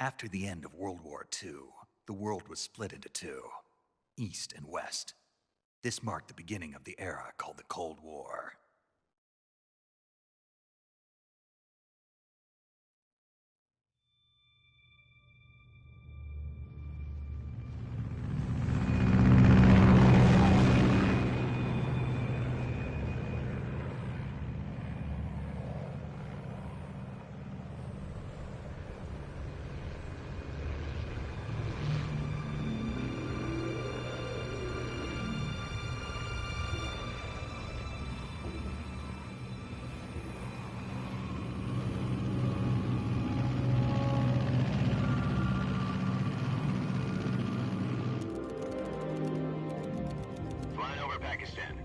After the end of World War II, the world was split into two, East and West. This marked the beginning of the era called the Cold War.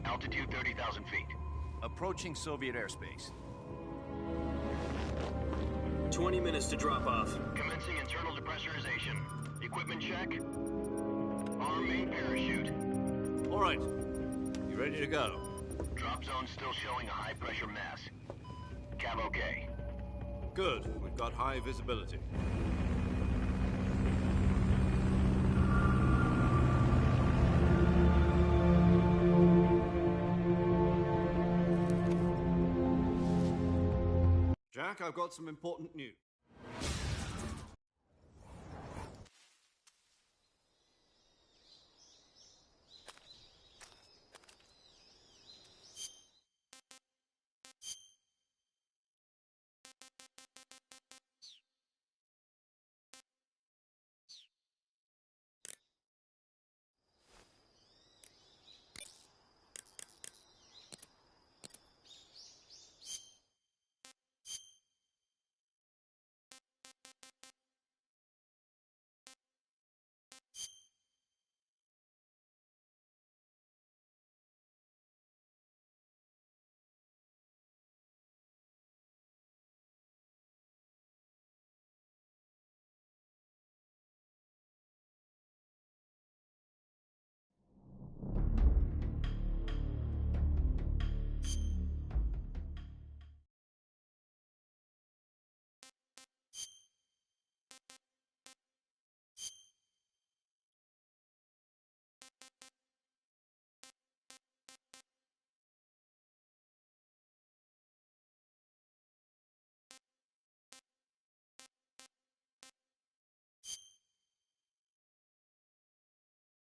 Altitude 30,000 feet. Approaching Soviet airspace. 20 minutes to drop off. Commencing internal depressurization. Equipment check. Arm main parachute. All right. You ready to go? Drop zone still showing a high pressure mass. Cav okay. Good. We've got high visibility. Jack, I've got some important news.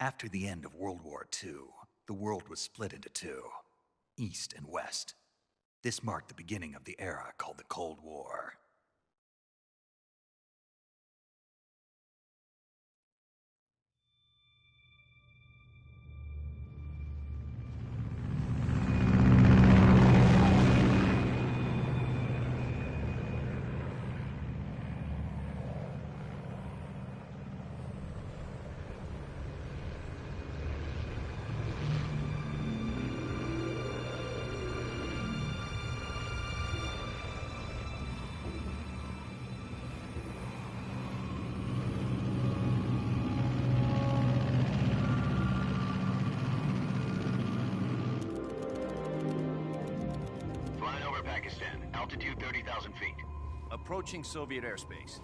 After the end of World War II, the world was split into two, East and West. This marked the beginning of the era called the Cold War. Altitude 30,000 feet. Approaching Soviet airspace.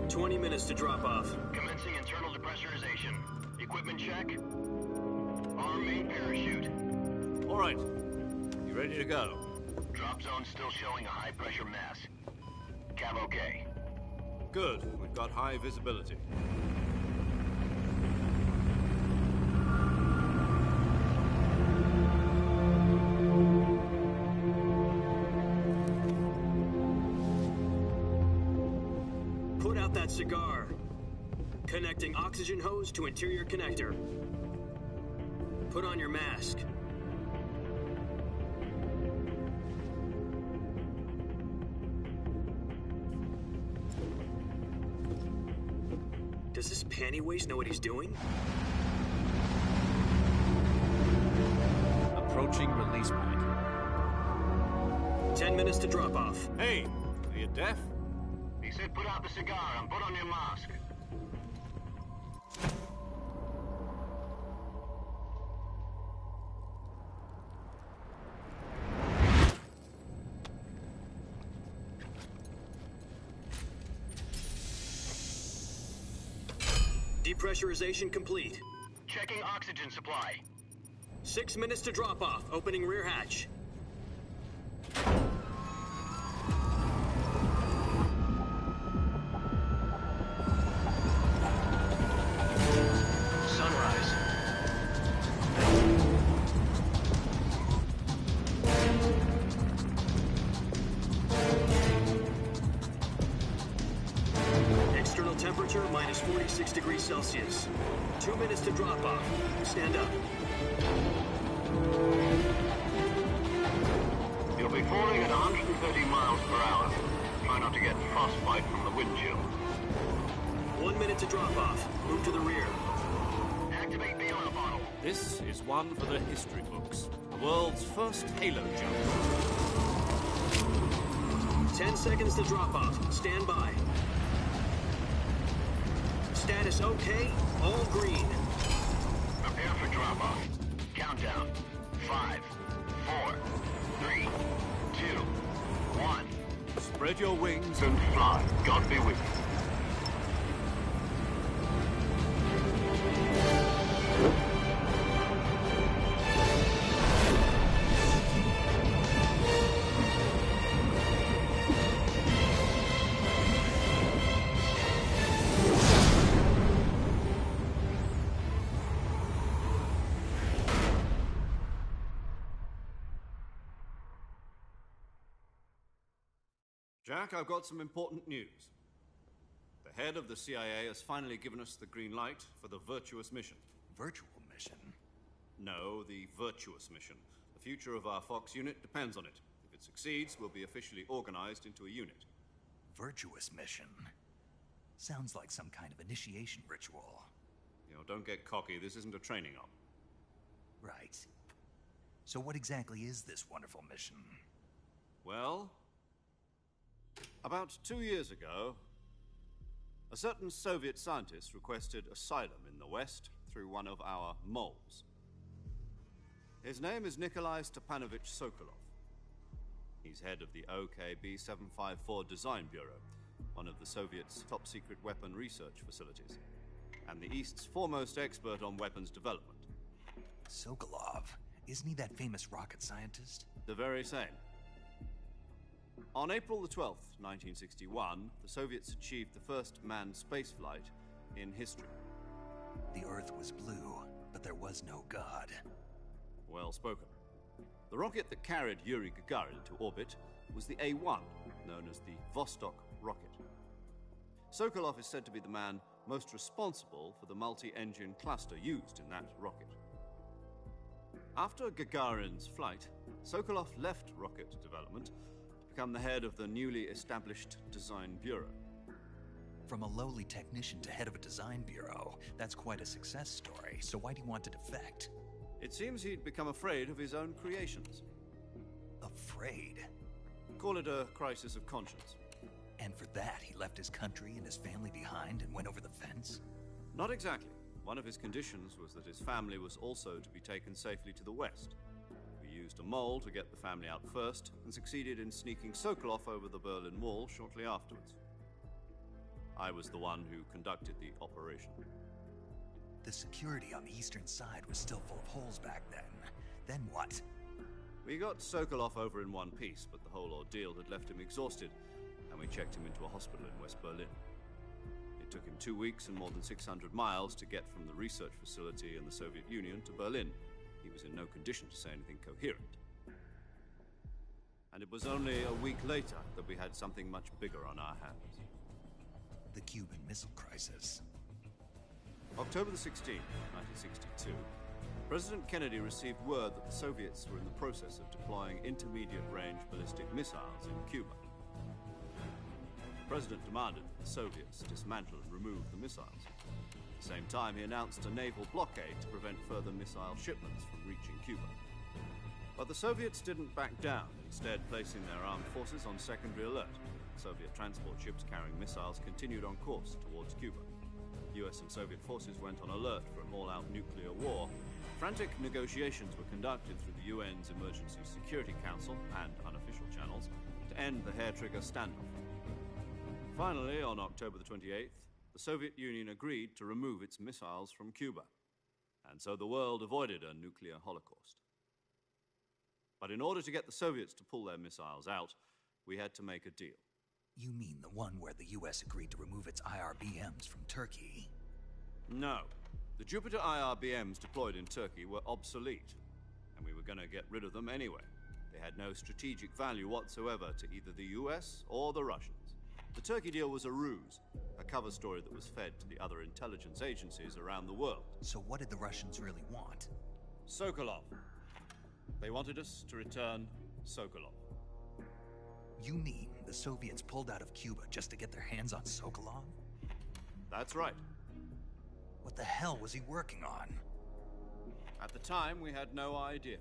20 minutes to drop off. Commencing internal depressurization. Equipment check. Arm main parachute. All right. You ready to go? Drop zone still showing a high pressure mass. Cav okay. Good. We've got high visibility. Put out that cigar. Connecting oxygen hose to interior connector. Put on your mask. Does this panty waste know what he's doing? Approaching release point. 10 minutes to drop off. Hey, are you deaf? He said put out the cigar and put on your mask. Depressurization complete. Checking oxygen supply. 6 minutes to drop off. Opening rear hatch. Sunrise. External temperature minus 46 degrees Celsius. 2 minutes to drop off. Stand up. You'll be falling at 130 miles per hour. Try not to get frostbite from the wind chill. 1 minute to drop off. Move to the rear. Activate the oil bottle. This is one for the history books. The world's first halo jump. 10 seconds to drop off. Stand by. Status okay. All green. Prepare for drop-off. Countdown. 5, 4, 3, 2, 1. Spread your wings And fly. God be with you. Jack, I've got some important news. The head of the CIA has finally given us the green light for the Virtuous mission. Virtual mission? No, the Virtuous mission. The future of our Fox unit depends on it. If it succeeds, we'll be officially organized into a unit. Virtuous mission? Sounds like some kind of initiation ritual. You know, don't get cocky. This isn't a training op. Right. So what exactly is this wonderful mission? Well, about 2 years ago, a certain Soviet scientist requested asylum in the West through one of our moles. His name is Nikolai Stepanovich Sokolov. He's head of the OKB-754 Design Bureau, one of the Soviets' top-secret weapon research facilities, and the East's foremost expert on weapons development. Sokolov? Isn't he that famous rocket scientist? The very same. On April the 12th, 1961, the Soviets achieved the first manned spaceflight in history. The Earth was blue, but there was no God. Well spoken. The rocket that carried Yuri Gagarin into orbit was the A-1, known as the Vostok rocket. Sokolov is said to be the man most responsible for the multi-engine cluster used in that rocket. After Gagarin's flight, Sokolov left rocket development to become the head of the newly established Design Bureau. From a lowly technician to head of a design bureau, that's quite a success story, so why do you want to defect? It seems he'd become afraid of his own creations. Afraid? Call it a crisis of conscience. And for that, he left his country and his family behind and went over the fence? Not exactly. One of his conditions was that his family was also to be taken safely to the West. We used a mole to get the family out first, and succeeded in sneaking Sokolov over the Berlin Wall shortly afterwards. I was the one who conducted the operation. The security on the eastern side was still full of holes back then. Then what? We got Sokolov over in one piece, but the whole ordeal had left him exhausted, and we checked him into a hospital in West Berlin. It took him 2 weeks and more than 600 miles to get from the research facility in the Soviet Union to Berlin. He was in no condition to say anything coherent. And it was only a week later that we had something much bigger on our hands. The Cuban Missile Crisis. October the 16th, 1962, President Kennedy received word that the Soviets were in the process of deploying intermediate-range ballistic missiles in Cuba. The President demanded that the Soviets dismantle and remove the missiles. At the same time, he announced a naval blockade to prevent further missile shipments from reaching Cuba. But the Soviets didn't back down, instead placing their armed forces on secondary alert. Soviet transport ships carrying missiles continued on course towards Cuba. US and Soviet forces went on alert for an all-out nuclear war. Frantic negotiations were conducted through the UN's Emergency Security Council and unofficial channels to end the hair-trigger standoff. Finally, on October the 28th, the Soviet Union agreed to remove its missiles from Cuba, and so the world avoided a nuclear holocaust. But in order to get the Soviets to pull their missiles out, we had to make a deal. You mean the one where the US agreed to remove its IRBMs from Turkey? No. The Jupiter IRBMs deployed in Turkey were obsolete, and we were going to get rid of them anyway. They had no strategic value whatsoever to either the US or the Russians. The Turkey deal was a ruse, a cover story that was fed to the other intelligence agencies around the world. So what did the Russians really want? Sokolov. They wanted us to return Sokolov. You mean the Soviets pulled out of Cuba just to get their hands on Sokolov? That's right. What the hell was he working on? At the time, we had no idea.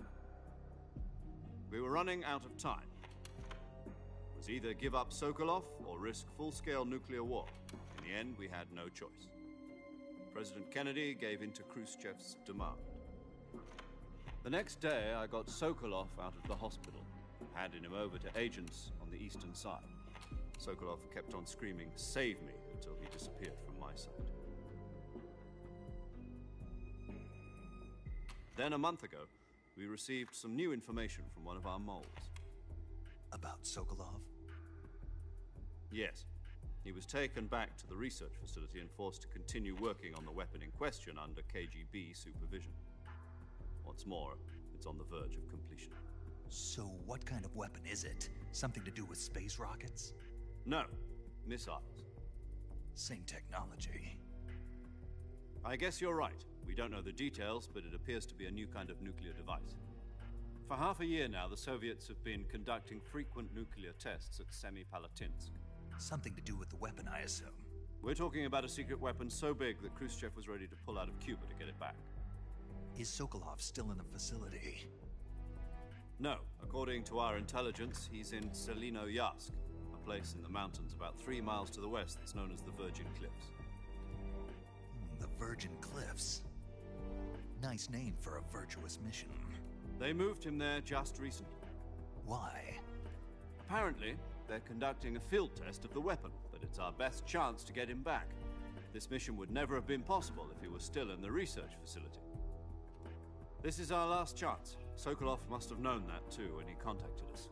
We were running out of time. It was either give up Sokolov or risk full-scale nuclear war. In the end, we had no choice. President Kennedy gave in to Khrushchev's demand. The next day, I got Sokolov out of the hospital, handed him over to agents on the eastern side. Sokolov kept on screaming, "Save me," until he disappeared from my sight. Then, a month ago, we received some new information from one of our moles. About Sokolov? Yes. He was taken back to the research facility and forced to continue working on the weapon in question under KGB supervision. What's more, it's on the verge of completion. So what kind of weapon is it? Something to do with space rockets? No, missiles. Same technology. I guess you're right. We don't know the details, but it appears to be a new kind of nuclear device. For half a year now, the Soviets have been conducting frequent nuclear tests at Semipalatinsk. Something to do with the weapon, I assume. We're talking about a secret weapon so big that Khrushchev was ready to pull out of Cuba to get it back. Is Sokolov still in the facility? No. According to our intelligence, he's in Selinoyarsk, a place in the mountains about 3 miles to the west that's known as the Virgin Cliffs. The Virgin Cliffs. Nice name for a virtuous mission. They moved him there just recently. Why? Apparently, they're conducting a field test of the weapon, but it's our best chance to get him back. This mission would never have been possible if he was still in the research facility. This is our last chance. Sokolov must have known that too when he contacted us.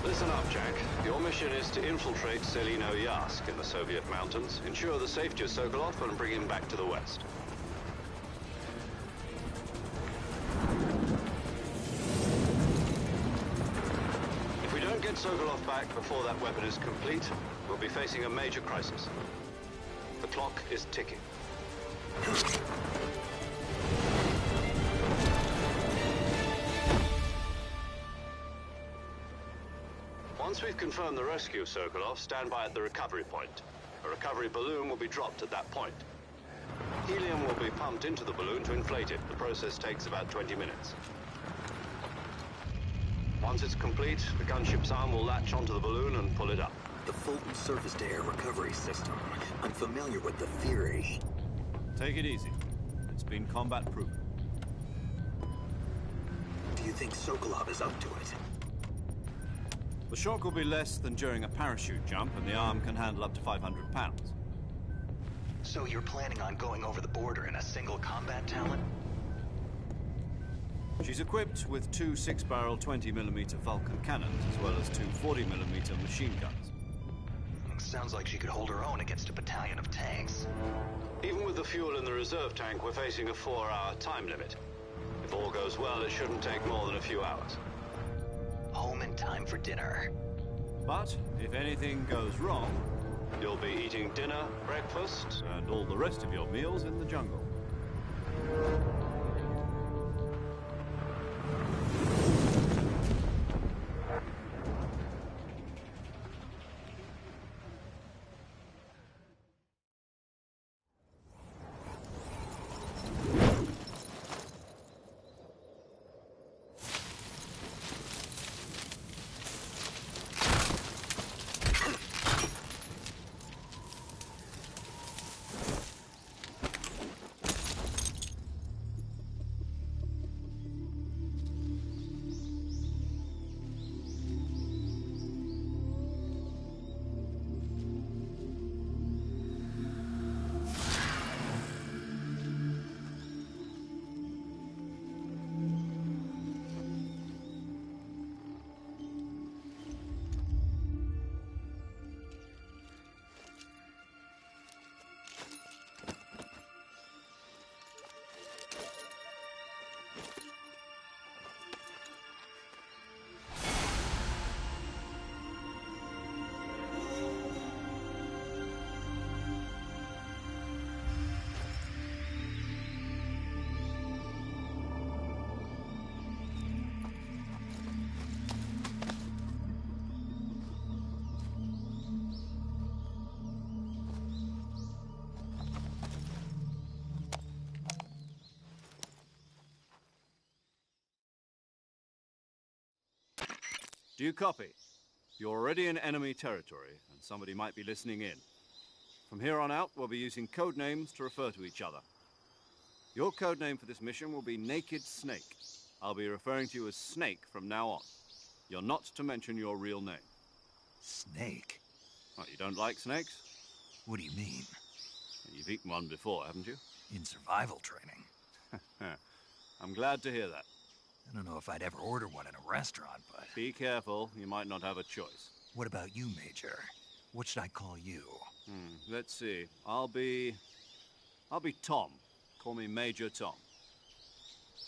Listen up, Jack. Your mission is to infiltrate Selinoyarsk in the Soviet mountains, ensure the safety of Sokolov, and bring him back to the west. If we don't get Sokolov back before that weapon is complete, we'll be facing a major crisis. The clock is ticking. Once we've confirmed the rescue of Sokolov, stand by at the recovery point. A recovery balloon will be dropped at that point. Helium will be pumped into the balloon to inflate it. The process takes about 20 minutes. Once it's complete, the gunship's arm will latch onto the balloon and pull it up. The Fulton surface-to-air recovery system. I'm familiar with the theory. Take it easy. It's been combat-proven. Do you think Sokolov is up to it? The shock will be less than during a parachute jump, and the arm can handle up to 500 pounds. So you're planning on going over the border in a single combat talon? She's equipped with 2 6-barrel 20mm Vulcan cannons, as well as 2 40mm machine guns. Sounds like she could hold her own against a battalion of tanks. Even with the fuel in the reserve tank, we're facing a 4-hour time limit. If all goes well, it shouldn't take more than a few hours. Home in time for dinner. But if anything goes wrong, you'll be eating dinner, breakfast, and all the rest of your meals in the jungle. Do you copy? You're already in enemy territory, and somebody might be listening in. From here on out, we'll be using code names to refer to each other. Your code name for this mission will be Naked Snake. I'll be referring to you as Snake from now on. You're not to mention your real name. Snake? Oh, you don't like snakes? What do you mean? You've eaten one before, haven't you? In survival training? I'm glad to hear that. I don't know if I'd ever order one in a restaurant, but... Be careful, you might not have a choice. What about you, Major? What should I call you? Let's see. I'll be Tom. Call me Major Tom.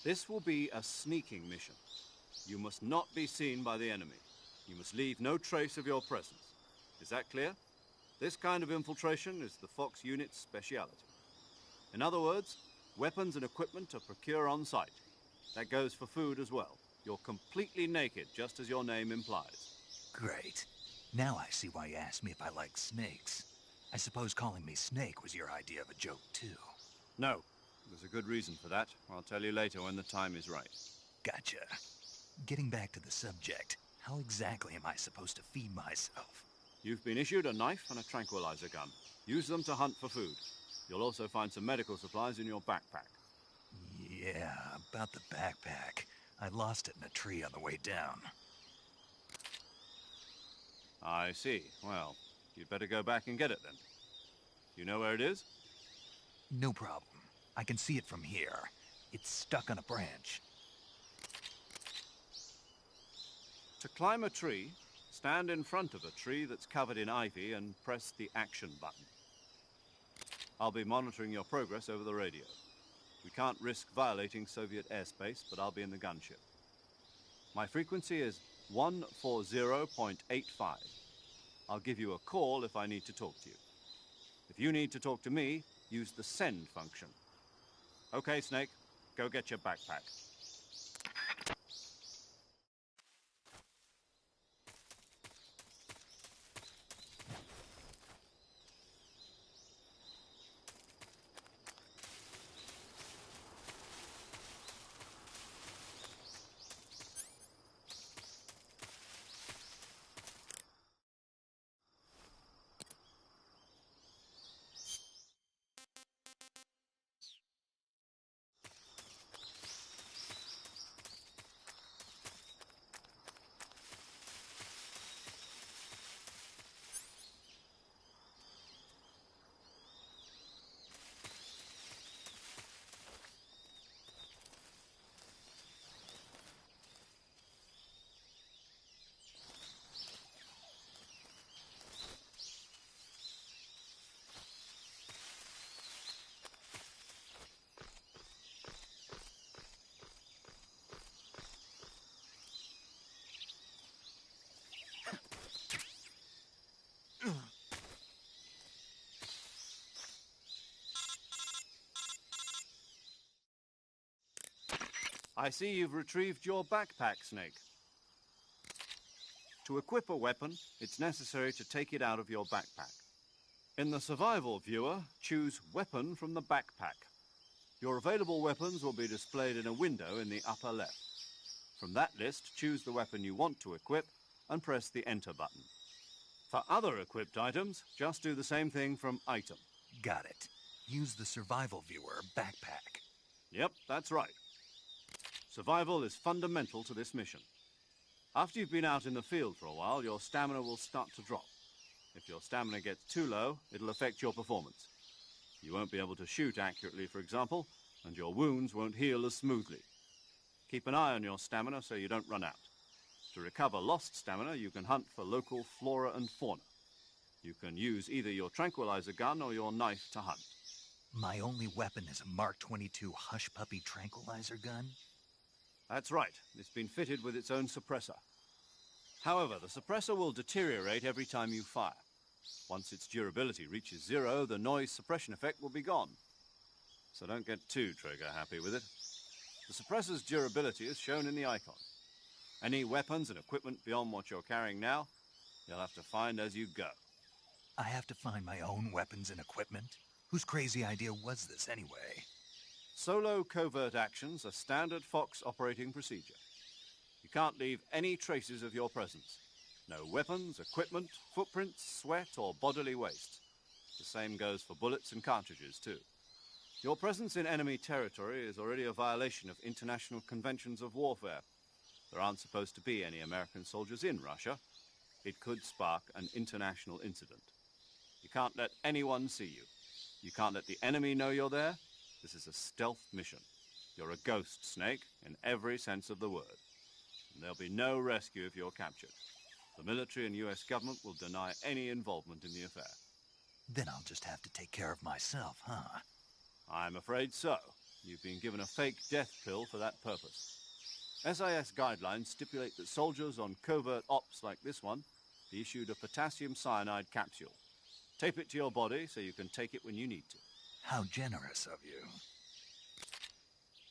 This will be a sneaking mission. You must not be seen by the enemy. You must leave no trace of your presence. Is that clear? This kind of infiltration is the Fox unit's speciality. In other words, weapons and equipment are procured on site. That goes for food as well. You're completely naked, just as your name implies. Great. Now I see why you asked me if I like snakes. I suppose calling me Snake was your idea of a joke, too. No. There's a good reason for that. I'll tell you later when the time is right. Gotcha. Getting back to the subject, how exactly am I supposed to feed myself? You've been issued a knife and a tranquilizer gun. Use them to hunt for food. You'll also find some medical supplies in your backpack. Yeah, about the backpack. I lost it in a tree on the way down. I see. Well, you'd better go back and get it then. You know where it is? No problem. I can see it from here. It's stuck on a branch. To climb a tree, stand in front of a tree that's covered in ivy and press the action button. I'll be monitoring your progress over the radio. We can't risk violating Soviet airspace, but I'll be in the gunship. My frequency is 140.85. I'll give you a call if I need to talk to you. If you need to talk to me, use the send function. Okay, Snake, go get your backpack. I see you've retrieved your backpack, Snake. To equip a weapon, it's necessary to take it out of your backpack. In the survival viewer, choose Weapon from the backpack. Your available weapons will be displayed in a window in the upper left. From that list, choose the weapon you want to equip and press the Enter button. For other equipped items, just do the same thing from Item. Got it. Use the survival viewer backpack. Yep, that's right. Survival is fundamental to this mission. After you've been out in the field for a while, your stamina will start to drop. If your stamina gets too low, it'll affect your performance. You won't be able to shoot accurately, for example, and your wounds won't heal as smoothly. Keep an eye on your stamina so you don't run out. To recover lost stamina, you can hunt for local flora and fauna. You can use either your tranquilizer gun or your knife to hunt. My only weapon is a Mark 22 Hush Puppy tranquilizer gun? That's right. It's been fitted with its own suppressor. However, the suppressor will deteriorate every time you fire. Once its durability reaches 0, the noise suppression effect will be gone. So don't get too trigger-happy with it. The suppressor's durability is shown in the icon. Any weapons and equipment beyond what you're carrying now, you'll have to find as you go. I have to find my own weapons and equipment? Whose crazy idea was this, anyway? Solo covert actions are standard Fox operating procedure. You can't leave any traces of your presence. No weapons, equipment, footprints, sweat, or bodily waste. The same goes for bullets and cartridges, too. Your presence in enemy territory is already a violation of international conventions of warfare. There aren't supposed to be any American soldiers in Russia. It could spark an international incident. You can't let anyone see you. You can't let the enemy know you're there. This is a stealth mission. You're a ghost, Snake, in every sense of the word. And there'll be no rescue if you're captured. The military and US government will deny any involvement in the affair. Then I'll just have to take care of myself, huh? I'm afraid so. You've been given a fake death pill for that purpose. SIS guidelines stipulate that soldiers on covert ops like this one be issued a potassium cyanide capsule. Tape it to your body so you can take it when you need to. How generous of you.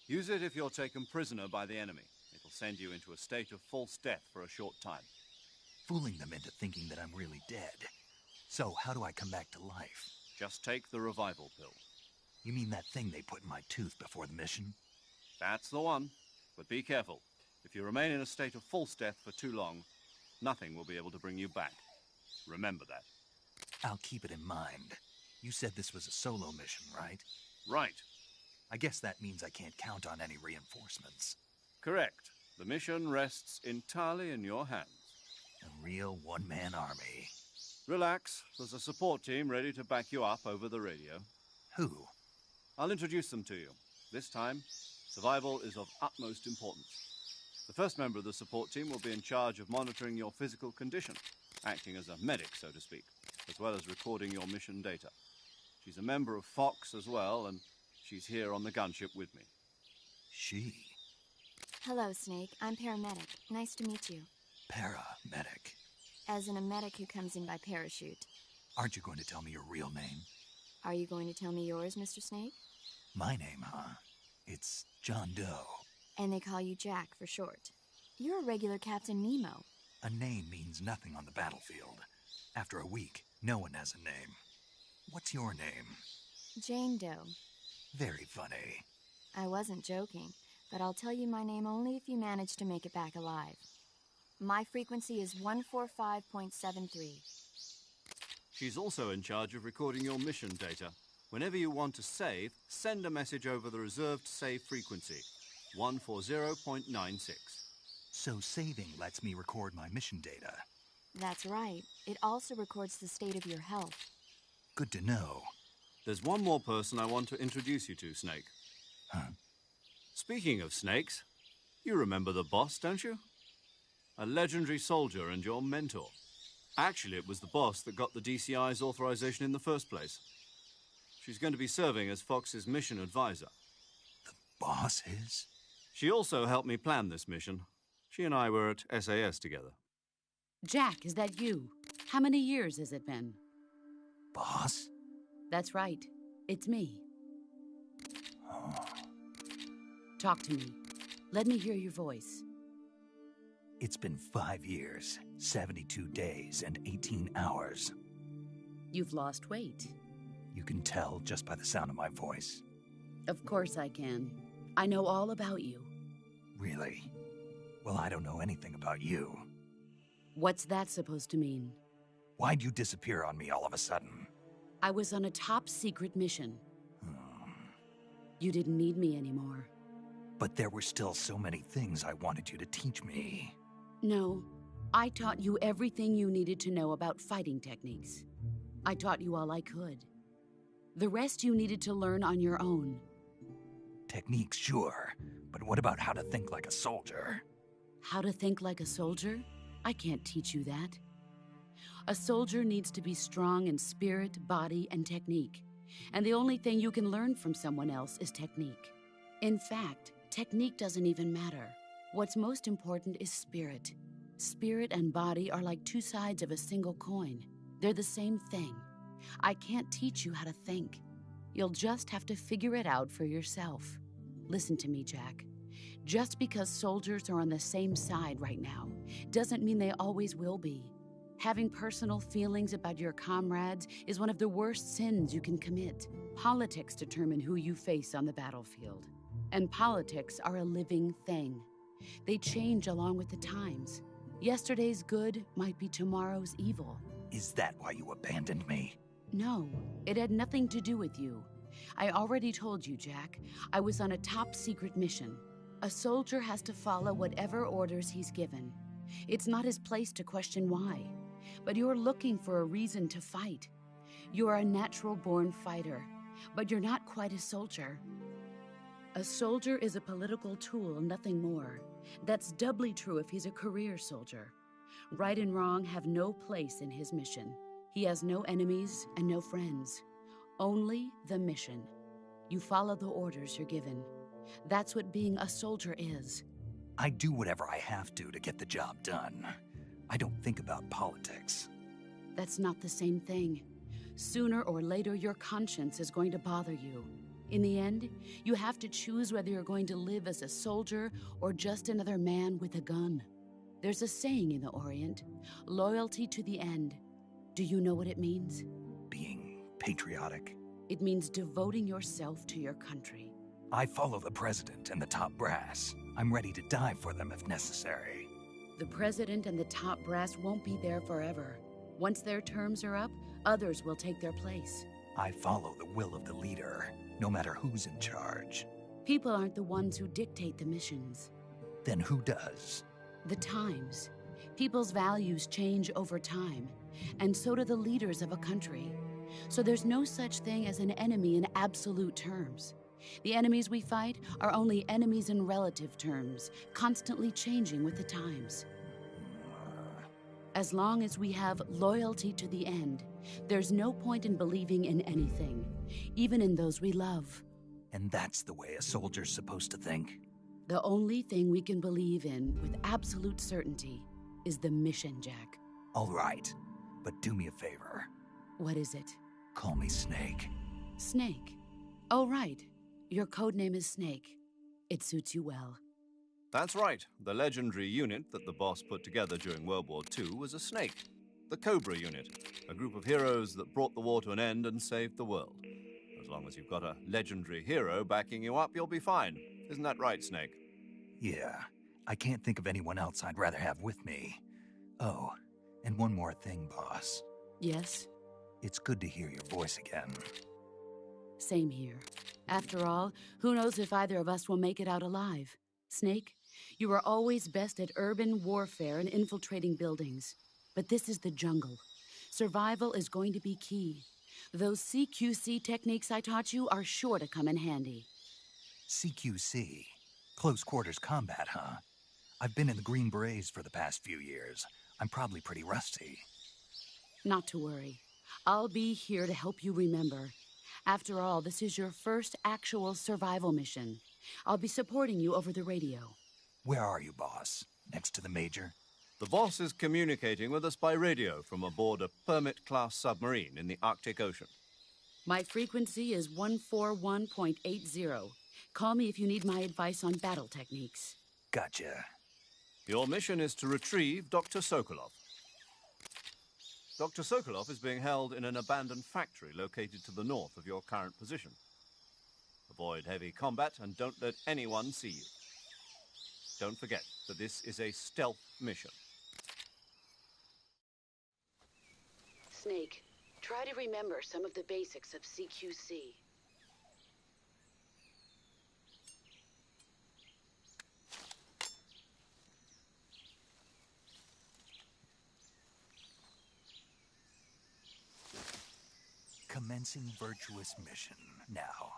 Use it if you're taken prisoner by the enemy. It'll send you into a state of false death for a short time. Fooling them into thinking that I'm really dead. So, how do I come back to life? Just take the revival pill. You mean that thing they put in my tooth before the mission? That's the one. But be careful. If you remain in a state of false death for too long, nothing will be able to bring you back. Remember that. I'll keep it in mind. You said this was a solo mission, right? Right. I guess that means I can't count on any reinforcements. Correct. The mission rests entirely in your hands. A real one-man army. Relax. There's a support team ready to back you up over the radio. Who? I'll introduce them to you. This time, survival is of utmost importance. The first member of the support team will be in charge of monitoring your physical condition, acting as a medic, so to speak, as well as recording your mission data. She's a member of Fox as well, and she's here on the gunship with me. She? Hello, Snake. I'm paramedic. Nice to meet you. Paramedic. As in a medic who comes in by parachute. Aren't you going to tell me your real name? Are you going to tell me yours, Mr. Snake? My name, huh? It's John Doe. And they call you Jack for short. You're a regular Captain Nemo. A name means nothing on the battlefield. After a week, no one has a name. What's your name? Jane Doe. Very funny. I wasn't joking, but I'll tell you my name only if you manage to make it back alive. My frequency is 145.73. She's also in charge of recording your mission data. Whenever you want to save, send a message over the reserved save frequency, 140.96. So saving lets me record my mission data. That's right. It also records the state of your health. Good to know. There's one more person I want to introduce you to, Snake. Huh? Speaking of snakes, you remember the boss, don't you? A legendary soldier and your mentor. Actually, it was the boss that got the DCI's authorization in the first place. She's going to be serving as Fox's mission advisor. The boss is? She also helped me plan this mission. She and I were at SAS together. Jack, is that you? How many years has it been? Boss? That's right. It's me. Oh. Talk to me. Let me hear your voice. It's been 5 years, 72 days, and 18 hours. You've lost weight. You can tell just by the sound of my voice. Of course I can. I know all about you. Really? Well, I don't know anything about you. What's that supposed to mean? Why'd you disappear on me all of a sudden? I was on a top-secret mission. Hmm. You didn't need me anymore. But there were still so many things I wanted you to teach me. No, I taught you everything you needed to know about fighting techniques. I taught you all I could. The rest you needed to learn on your own. Techniques, sure. But what about how to think like a soldier? How to think like a soldier? I can't teach you that. A soldier needs to be strong in spirit, body, and technique. And the only thing you can learn from someone else is technique. In fact, technique doesn't even matter. What's most important is spirit. Spirit and body are like two sides of a single coin. They're the same thing. I can't teach you how to think. You'll just have to figure it out for yourself. Listen to me, Jack. Just because soldiers are on the same side right now doesn't mean they always will be. Having personal feelings about your comrades is one of the worst sins you can commit. Politics determine who you face on the battlefield. And politics are a living thing. They change along with the times. Yesterday's good might be tomorrow's evil. Is that why you abandoned me? No, it had nothing to do with you. I already told you, Jack. I was on a top-secret mission. A soldier has to follow whatever orders he's given. It's not his place to question why. But you're looking for a reason to fight. You are a natural-born fighter, but you're not quite a soldier. A soldier is a political tool, nothing more. That's doubly true if he's a career soldier. Right and wrong have no place in his mission. He has no enemies and no friends. Only the mission. You follow the orders you're given. That's what being a soldier is. I do whatever I have to get the job done. I don't think about politics. That's not the same thing. Sooner or later, your conscience is going to bother you. In the end, you have to choose whether you're going to live as a soldier or just another man with a gun. There's a saying in the Orient, loyalty to the end. Do you know what it means? Being patriotic. It means devoting yourself to your country. I follow the president and the top brass. I'm ready to die for them if necessary. The president and the top brass won't be there forever. Once their terms are up, others will take their place. I follow the will of the leader, no matter who's in charge. People aren't the ones who dictate the missions. Then who does? The times. People's values change over time, and so do the leaders of a country. So there's no such thing as an enemy in absolute terms. The enemies we fight are only enemies in relative terms, constantly changing with the times. As long as we have loyalty to the end, there's no point in believing in anything, even in those we love. And that's the way a soldier's supposed to think? The only thing we can believe in with absolute certainty is the mission, Jack. All right, but do me a favor. What is it? Call me Snake. Snake. Oh, right. Your code name is Snake. It suits you well. That's right. The legendary unit that the boss put together during World War II was a snake. The Cobra unit, a group of heroes that brought the war to an end and saved the world. As long as you've got a legendary hero backing you up, you'll be fine. Isn't that right, Snake? Yeah, I can't think of anyone else I'd rather have with me. Oh, and one more thing, boss. Yes? It's good to hear your voice again. Same here. After all, who knows if either of us will make it out alive? Snake, you are always best at urban warfare and infiltrating buildings. But this is the jungle. Survival is going to be key. Those CQC techniques I taught you are sure to come in handy. CQC? Close quarters combat, huh? I've been in the Green Berets for the past few years. I'm probably pretty rusty. Not to worry. I'll be here to help you remember. After all, this is your first actual survival mission. I'll be supporting you over the radio. Where are you, boss? Next to the Major? The boss is communicating with us by radio from aboard a Permit-class submarine in the Arctic Ocean. My frequency is 141.80. Call me if you need my advice on battle techniques. Gotcha. Your mission is to retrieve Dr. Sokolov. Dr. Sokolov is being held in an abandoned factory located to the north of your current position. Avoid heavy combat and don't let anyone see you. Don't forget that this is a stealth mission. Snake, try to remember some of the basics of CQC. Commencing virtuous mission now.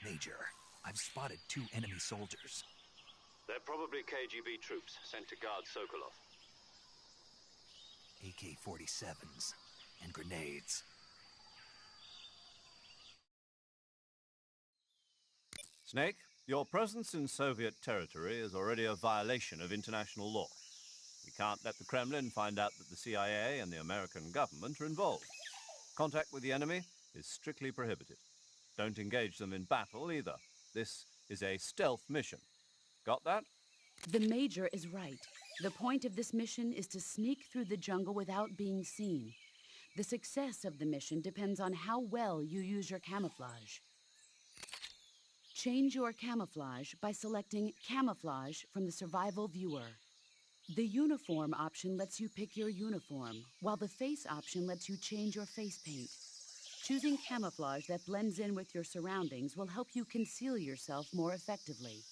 Major, I've spotted 2 enemy soldiers. They're probably KGB troops sent to guard Sokolov. AK-47s and grenades. Snake, your presence in Soviet territory is already a violation of international law. We can't let the Kremlin find out that the CIA and the American government are involved. Contact with the enemy is strictly prohibited. Don't engage them in battle either. This is a stealth mission. Got that? The Major is right. The point of this mission is to sneak through the jungle without being seen. The success of the mission depends on how well you use your camouflage. Change your camouflage by selecting Camouflage from the Survival Viewer. The Uniform option lets you pick your uniform, while the Face option lets you change your face paint. Choosing camouflage that blends in with your surroundings will help you conceal yourself more effectively.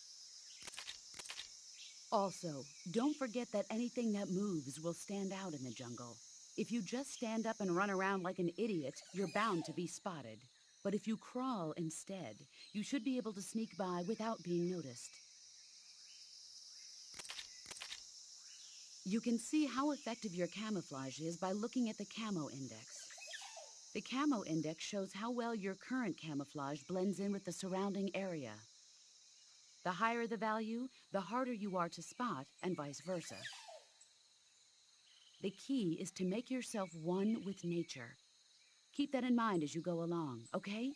Also, don't forget that anything that moves will stand out in the jungle. If you just stand up and run around like an idiot, you're bound to be spotted. But if you crawl instead, you should be able to sneak by without being noticed. You can see how effective your camouflage is by looking at the Camo Index. The Camo Index shows how well your current camouflage blends in with the surrounding area. The higher the value, the harder you are to spot, and vice versa. The key is to make yourself one with nature. Keep that in mind as you go along, okay?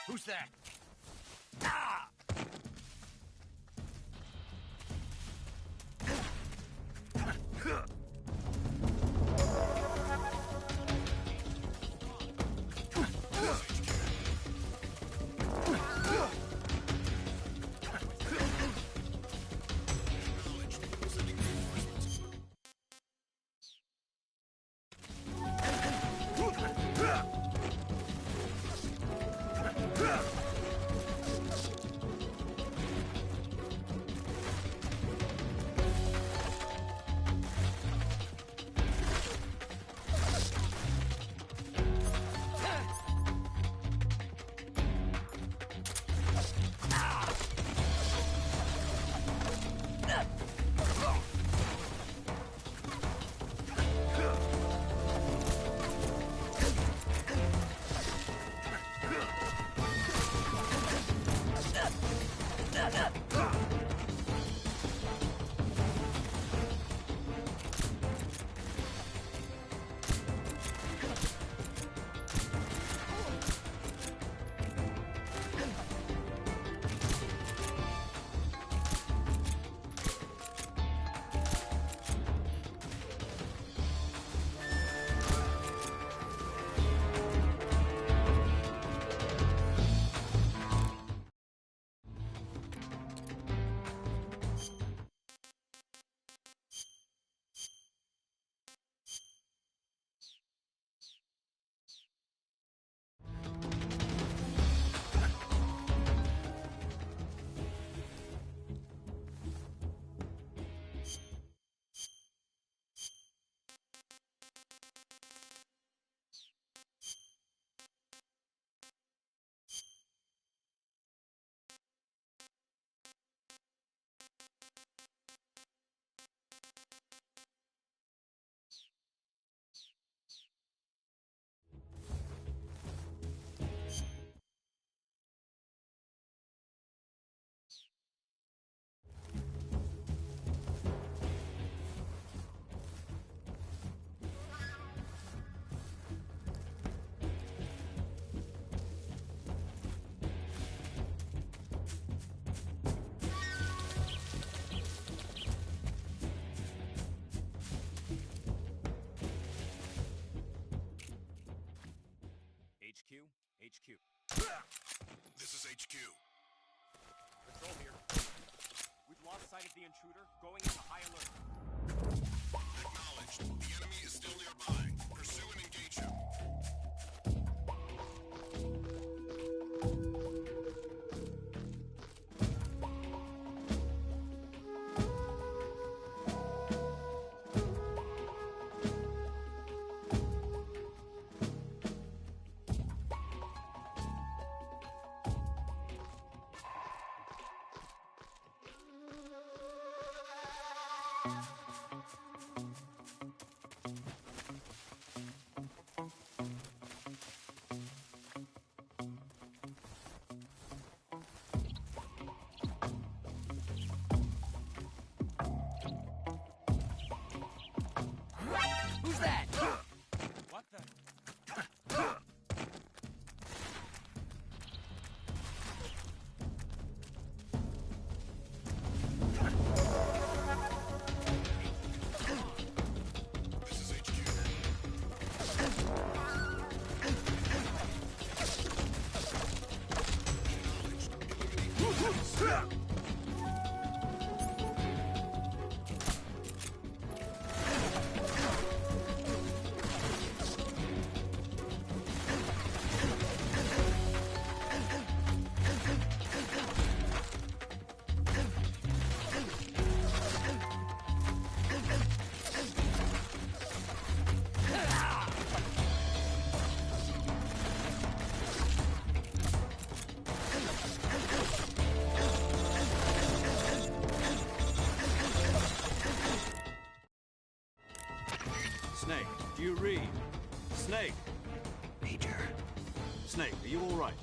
Who's that? HQ. This is HQ. Control here. We've lost sight of the intruder, going into high alert. Acknowledged. The enemy is still nearby. Pursue and engage him. Who's that? What the? This is HQ. Acknowledged. Eliminate. Snake, do you read? Snake! Major. Snake, are you all right?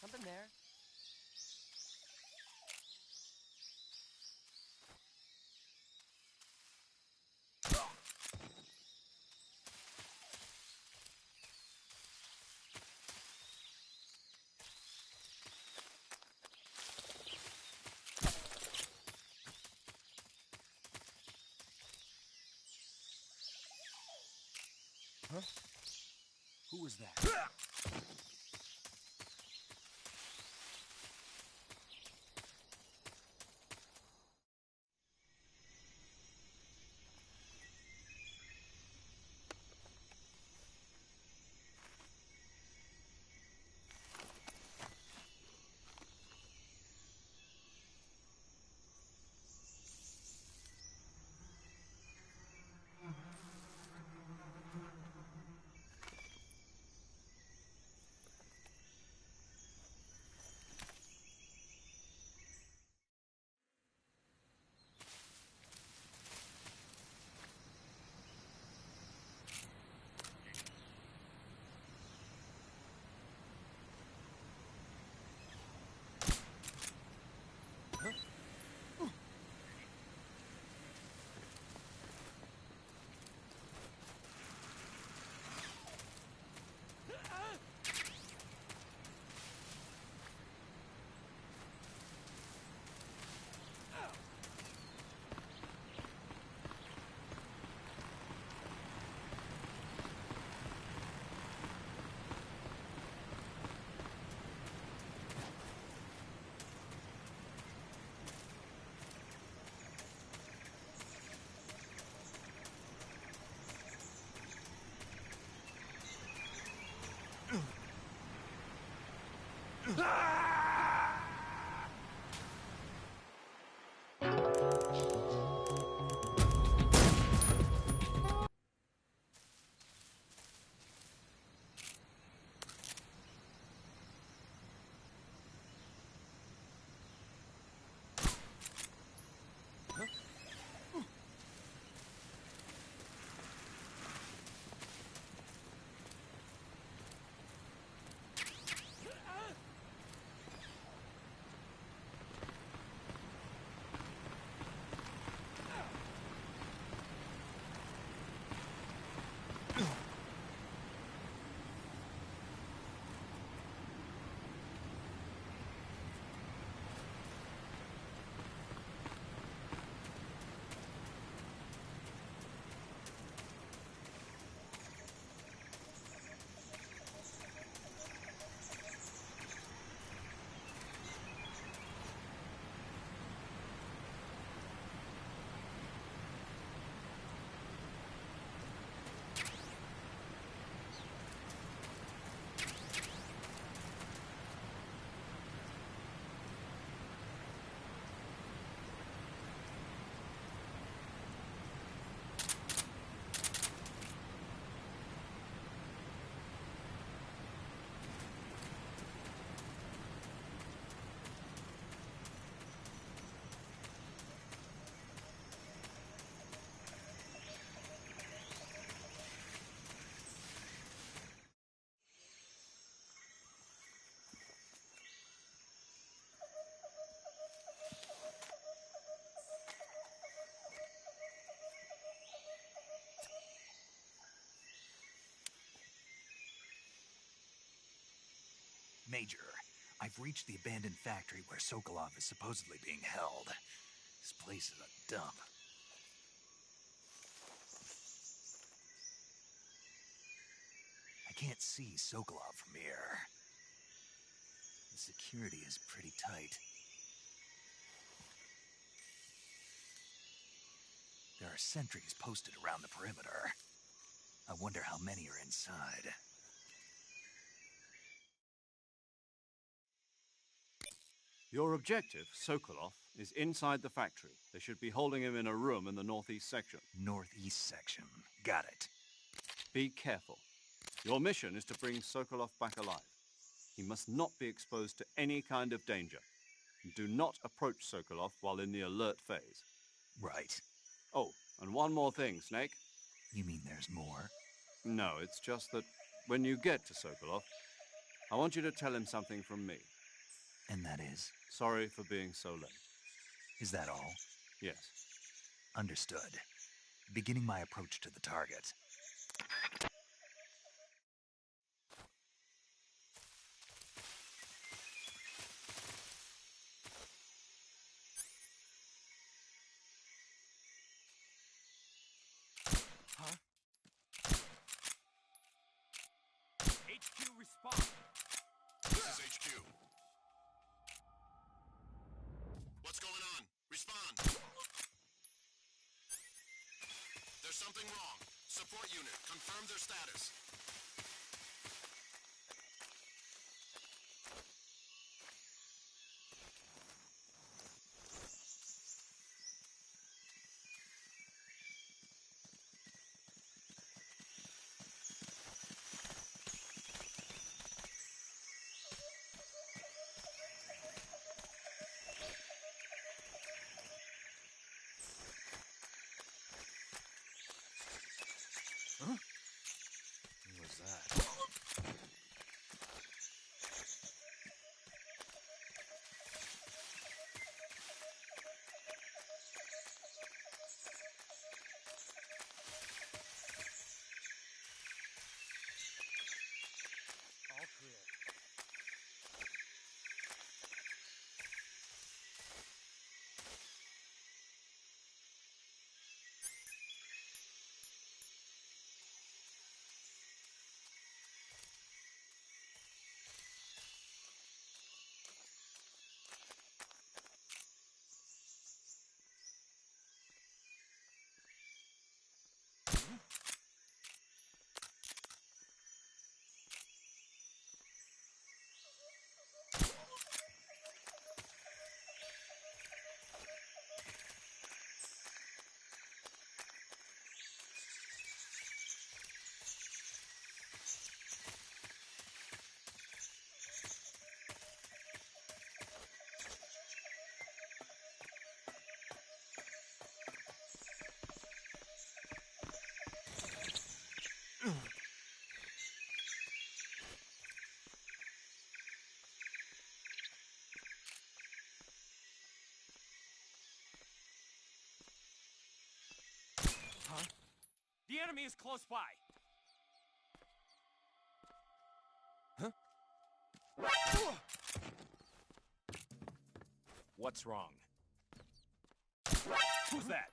Something there? Huh? Who was that? Major, I've reached the abandoned factory where Sokolov is supposedly being held. This place is a dump. I can't see Sokolov from here. The security is pretty tight. There are sentries posted around the perimeter. I wonder how many are inside. Your objective, Sokolov, is inside the factory. They should be holding him in a room in the northeast section. Northeast section. Got it. Be careful. Your mission is to bring Sokolov back alive. He must not be exposed to any kind of danger. Do not approach Sokolov while in the alert phase. Right. Oh, and one more thing, Snake. You mean there's more? No, it's just that when you get to Sokolov, I want you to tell him something from me. And that is? Sorry for being so late. Is that all? Yes. Understood. Beginning my approach to the target. HQ respond. This is HQ. What's going on? Respond. There's something wrong. Support unit, confirm their status. enemy is close by. Huh? What's wrong? Who's that?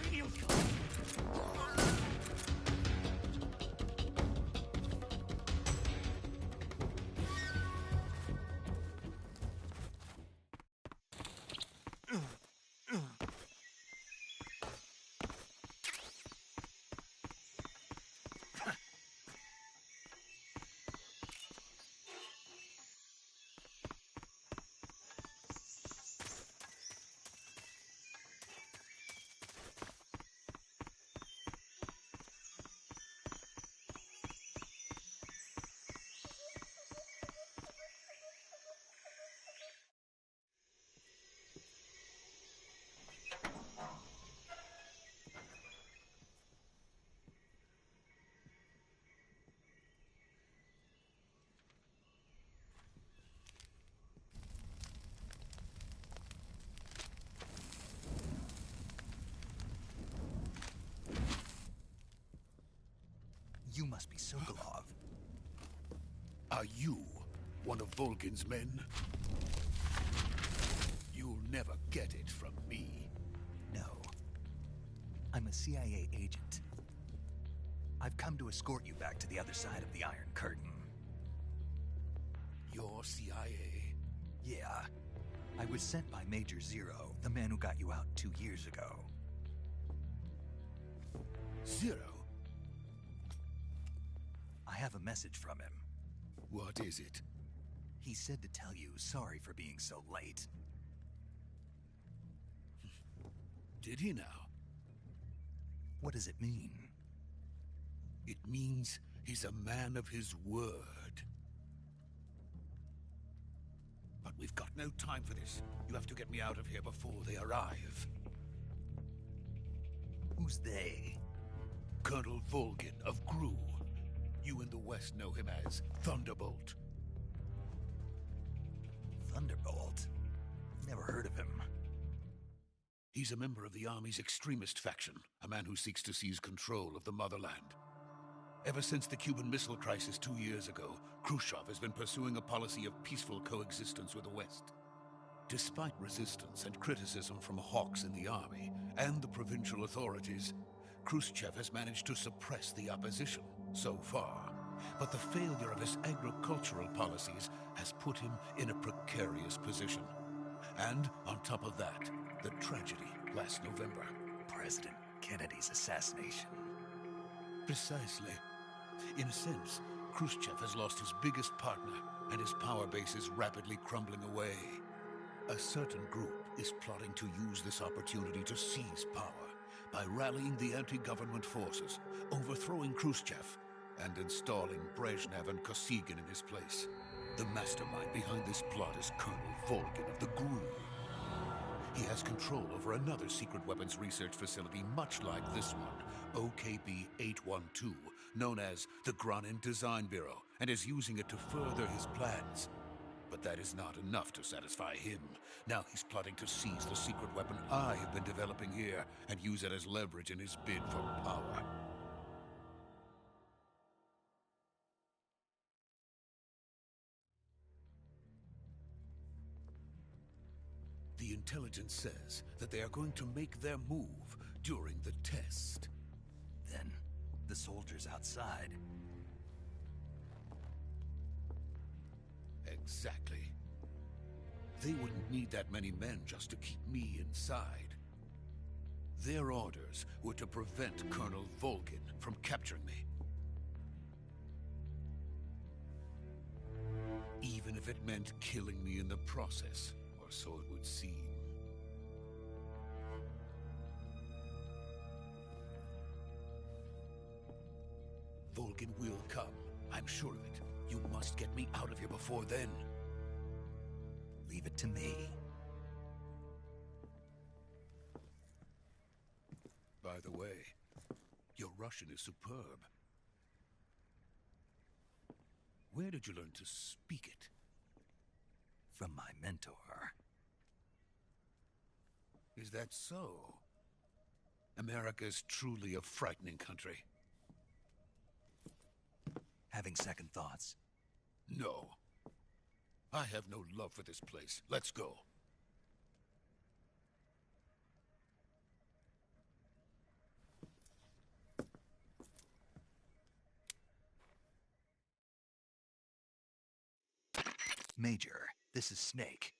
Radio's coming. You must be Sokolov. Are you one of Volgin's men? You'll never get it from me. No. I'm a CIA agent. I've come to escort you back to the other side of the Iron Curtain. You're CIA? Yeah. I was sent by Major Zero, the man who got you out 2 years ago. Zero? I have a message from him. What is it? He said to tell you sorry for being so late. Did he now? What does it mean? It means he's a man of his word. But we've got no time for this. You have to get me out of here before they arrive. Who's they? Colonel Volgin of GRU. You in the West know him as Thunderbolt. Thunderbolt? Never heard of him. He's a member of the Army's extremist faction, a man who seeks to seize control of the motherland. Ever since the Cuban Missile Crisis 2 years ago, Khrushchev has been pursuing a policy of peaceful coexistence with the West. Despite resistance and criticism from hawks in the army and the provincial authorities, Khrushchev has managed to suppress the opposition so far. But the failure of his agricultural policies has put him in a precarious position. And on top of that, the tragedy last November. President Kennedy's assassination. Precisely. In a sense, Khrushchev has lost his biggest partner, and his power base is rapidly crumbling away. A certain group is plotting to use this opportunity to seize power by rallying the anti-government forces, overthrowing Khrushchev, and installing Brezhnev and Kosygin in his place. The mastermind behind this plot is Colonel Volgin of the GRU. He has control over another secret weapons research facility much like this one, OKB-812, known as the Granin Design Bureau, and is using it to further his plans. But that is not enough to satisfy him. Now he's plotting to seize the secret weapon I have been developing here and use it as leverage in his bid for power. The intelligence says that they are going to make their move during the test. Then, the soldiers outside. Exactly. They wouldn't need that many men just to keep me inside. Their orders were to prevent Colonel Volgin from capturing me. Even if it meant killing me in the process, or so it would seem. Volgin will come. I'm sure of it. You must get me out of here before then. Leave it to me. By the way, your Russian is superb. Where did you learn to speak it? From my mentor. Is that so? America is truly a frightening country. Having second thoughts? No. I have no love for this place. Let's go. Major, this is Snake.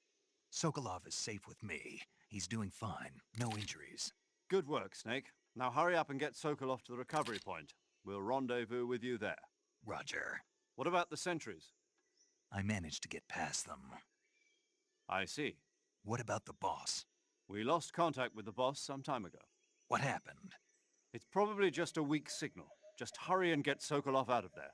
Sokolov is safe with me. He's doing fine. No injuries. Good work, Snake. Now hurry up and get Sokolov to the recovery point. We'll rendezvous with you there. Roger. What about the sentries? I managed to get past them. I see. What about the boss? We lost contact with the boss some time ago. What happened? It's probably just a weak signal. Just hurry and get Sokolov out of there.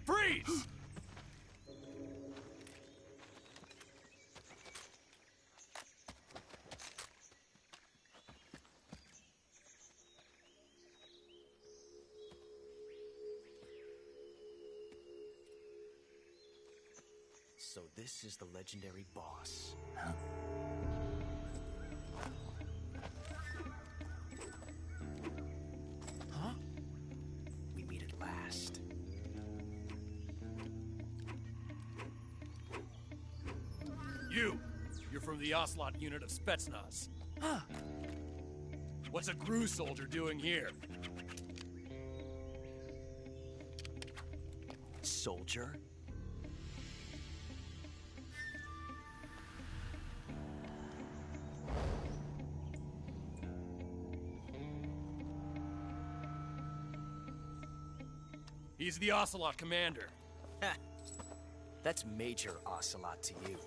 Freeze! So this is the legendary boss. Huh? Huh? We meet at last. You're from the Ocelot unit of Spetsnaz. Huh. What's a GRU soldier doing here? Soldier? He's the Ocelot commander. Ha! That's Major Ocelot to you.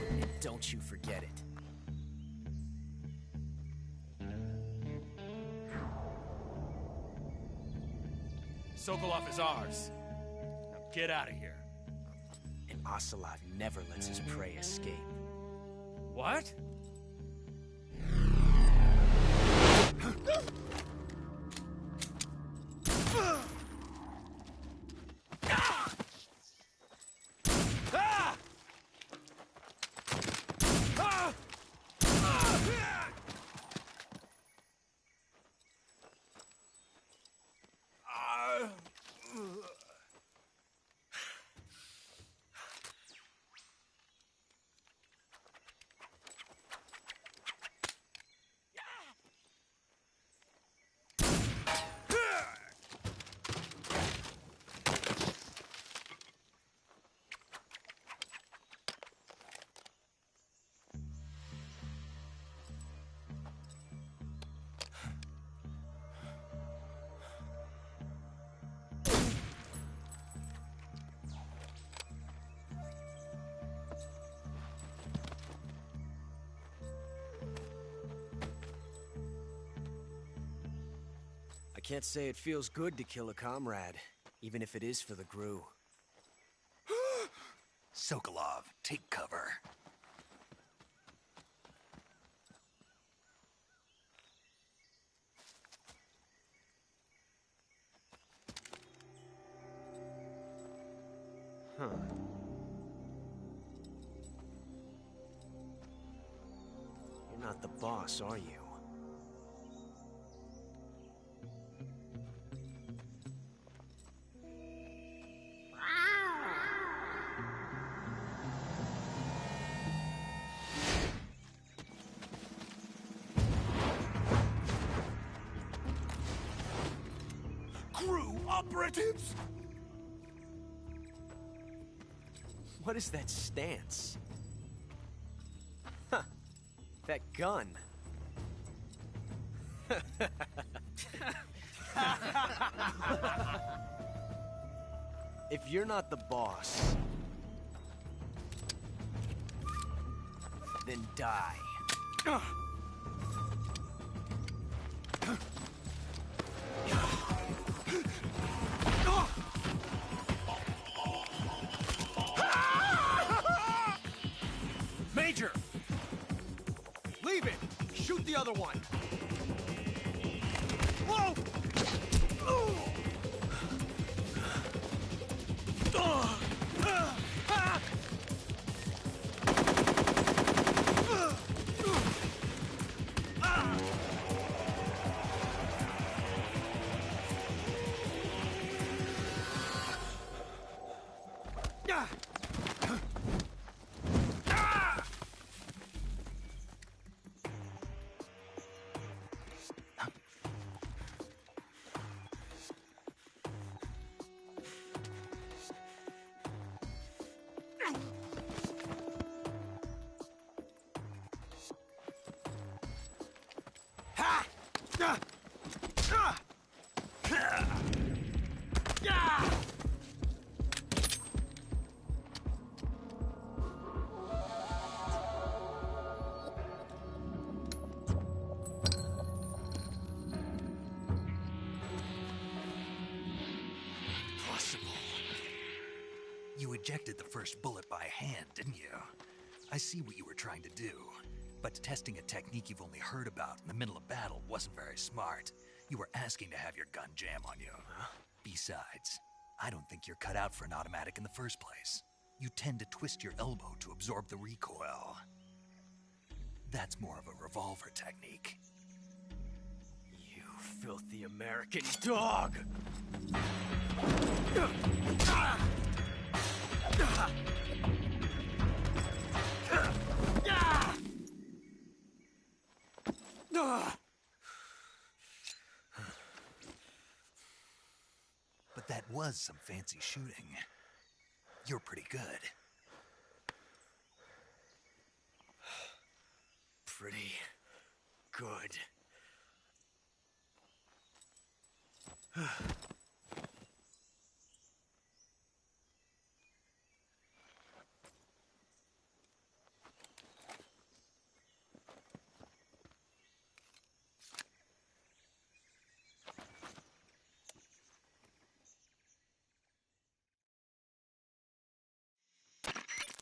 And don't you forget it. Sokolov is ours. Now get out of here. And Ocelot never lets his prey escape. What? I can't say it feels good to kill a comrade, even if it is for the GRU. Sokolov, take cover. Huh. not the boss, are you? Crew operatives! What is that stance? Huh. That gun. If you're not the boss, then die. Major! Leave it! Shoot the other one! Whoa! You ejected the first bullet by hand, didn't you? I see what you were trying to do. But testing a technique you've only heard about in the middle of battle wasn't very smart. You were asking to have your gun jam on you. Besides, I don't think you're cut out for an automatic in the first place. You tend to twist your elbow to absorb the recoil. That's more of a revolver technique. You filthy American dog! But that was some fancy shooting. You're pretty good. Pretty good.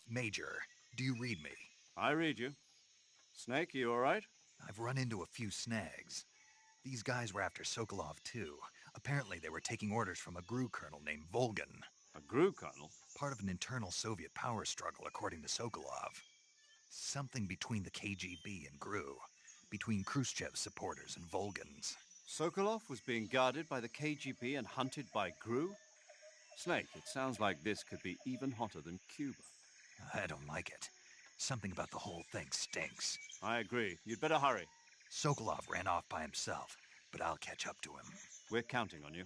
Major, do you read me? I read you. Snake, you all right? I've run into a few snags. These guys were after Sokolov too. Apparently they were taking orders from a GRU colonel named Volgan. A GRU colonel? Part of an internal Soviet power struggle, according to Sokolov. Something between the KGB and GRU. Between Khrushchev's supporters and Volgan's. Sokolov was being guarded by the KGB and hunted by GRU? Snake, it sounds like this could be even hotter than Cuba. I don't like it. Something about the whole thing stinks. I agree. You'd better hurry. Sokolov ran off by himself, but I'll catch up to him. We're counting on you.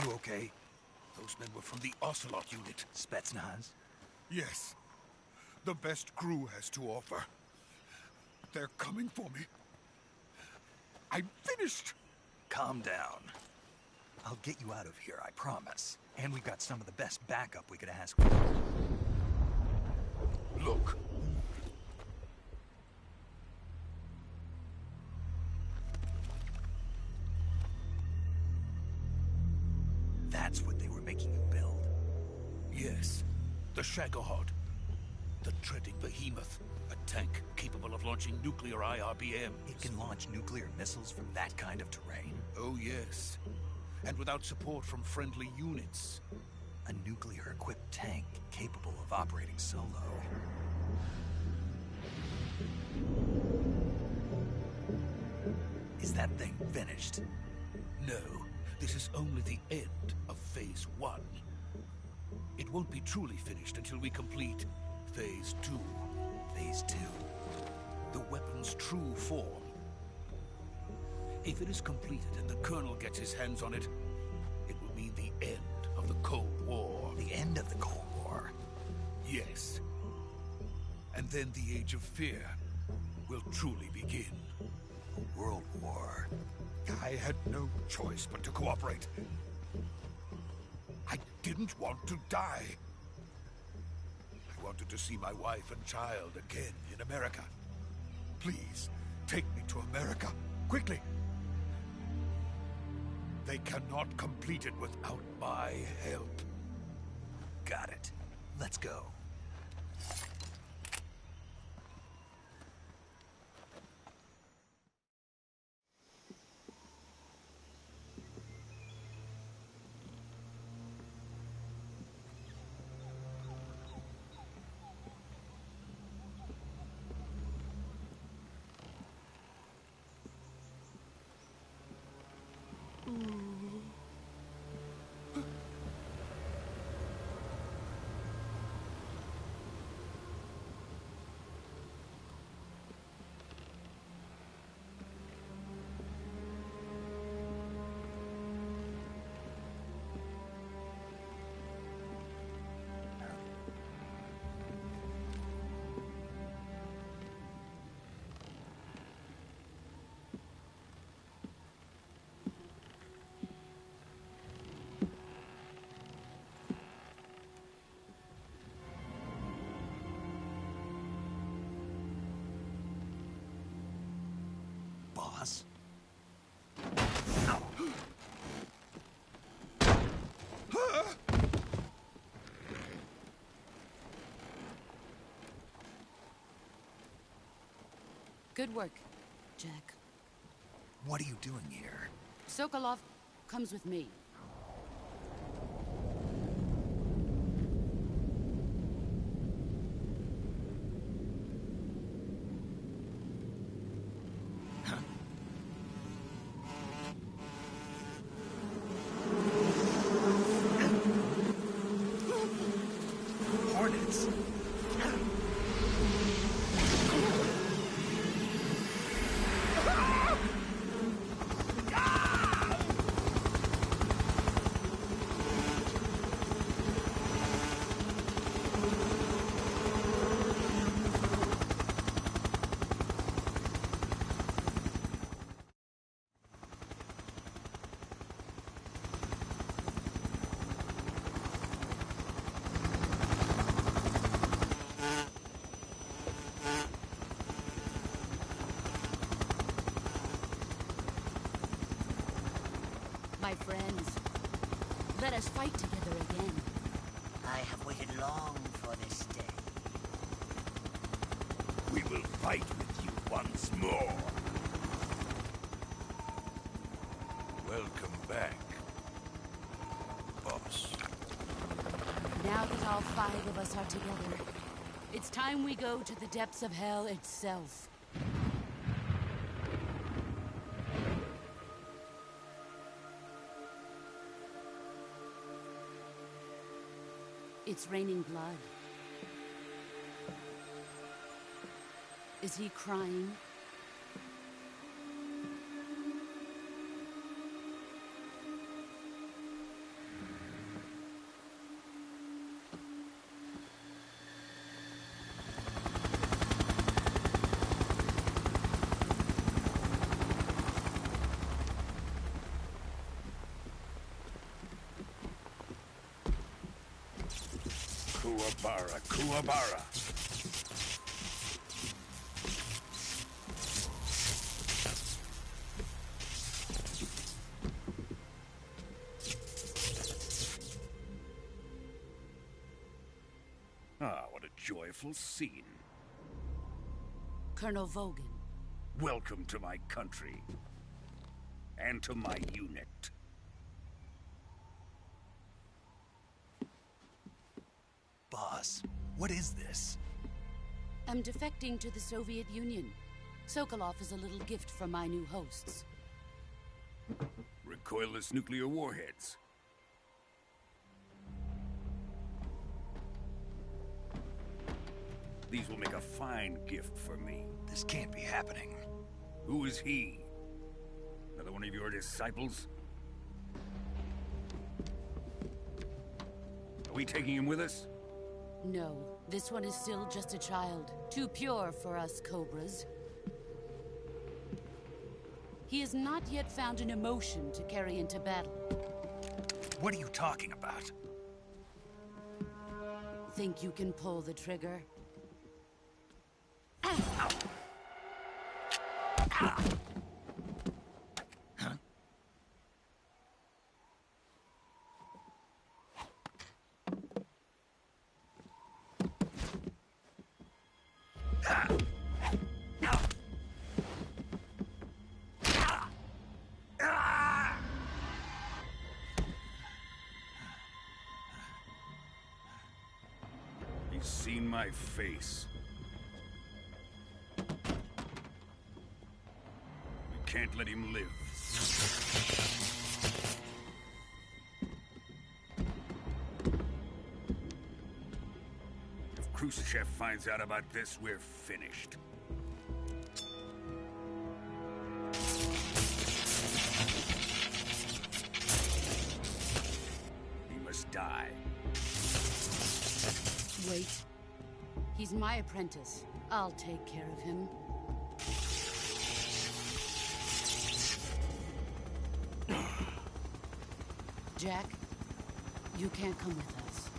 You okay? Those men were from the Ocelot unit. Spetsnaz? Yes. The best GRU has to offer. They're coming for me. I'm finished. calm down. I'll get you out of here, I promise. And we've got some of the best backup we could ask for. Look. That's what they were making you build? Yes. The Shagohod. The treading behemoth. A tank capable of launching nuclear IRBMs. It can launch nuclear missiles from that kind of terrain? Oh, yes. And without support from friendly units. A nuclear-equipped tank capable of operating solo. Is that thing finished? No. This is only the end of Phase 1. It won't be truly finished until we complete Phase 2. Phase 2? The weapon's true form. If it is completed and the Colonel gets his hands on it, it will mean the end of the Cold War. The end of the Cold War? Yes. And then the Age of Fear will truly begin. A world war. I had no choice but to cooperate. I didn't want to die. I wanted to see my wife and child again in America. Please, take me to America, quickly. They cannot complete it without my help. Got it. Let's go. Boss? Good work, Jack. What are you doing here? Sokolov comes with me. Hornets? My friends, let us fight together again. I have waited long for this day. We will fight with you once more. Welcome back, boss. Now that all 5 of us are together, it's time we go to the depths of hell itself. It's raining blood. Is he crying? Kuwabara, Kuwabara. Ah, what a joyful scene. Colonel Vogan. Welcome to my country. And to my unit. Boss, what is this? I'm defecting to the Soviet Union. Sokolov is a little gift from my new hosts. Recoilless nuclear warheads. These will make a fine gift for me. This can't be happening. Who is he? Another one of your disciples? Are we taking him with us? No, this one is still just a child. Too pure for us Cobras. He has not yet found an emotion to carry into battle. What are you talking about? Think you can pull the trigger? He's seen my face. We can't let him live. If Khrushchev finds out about this, we're finished. He must die. Wait. He's my apprentice. I'll take care of him. Jack, you can't come with us.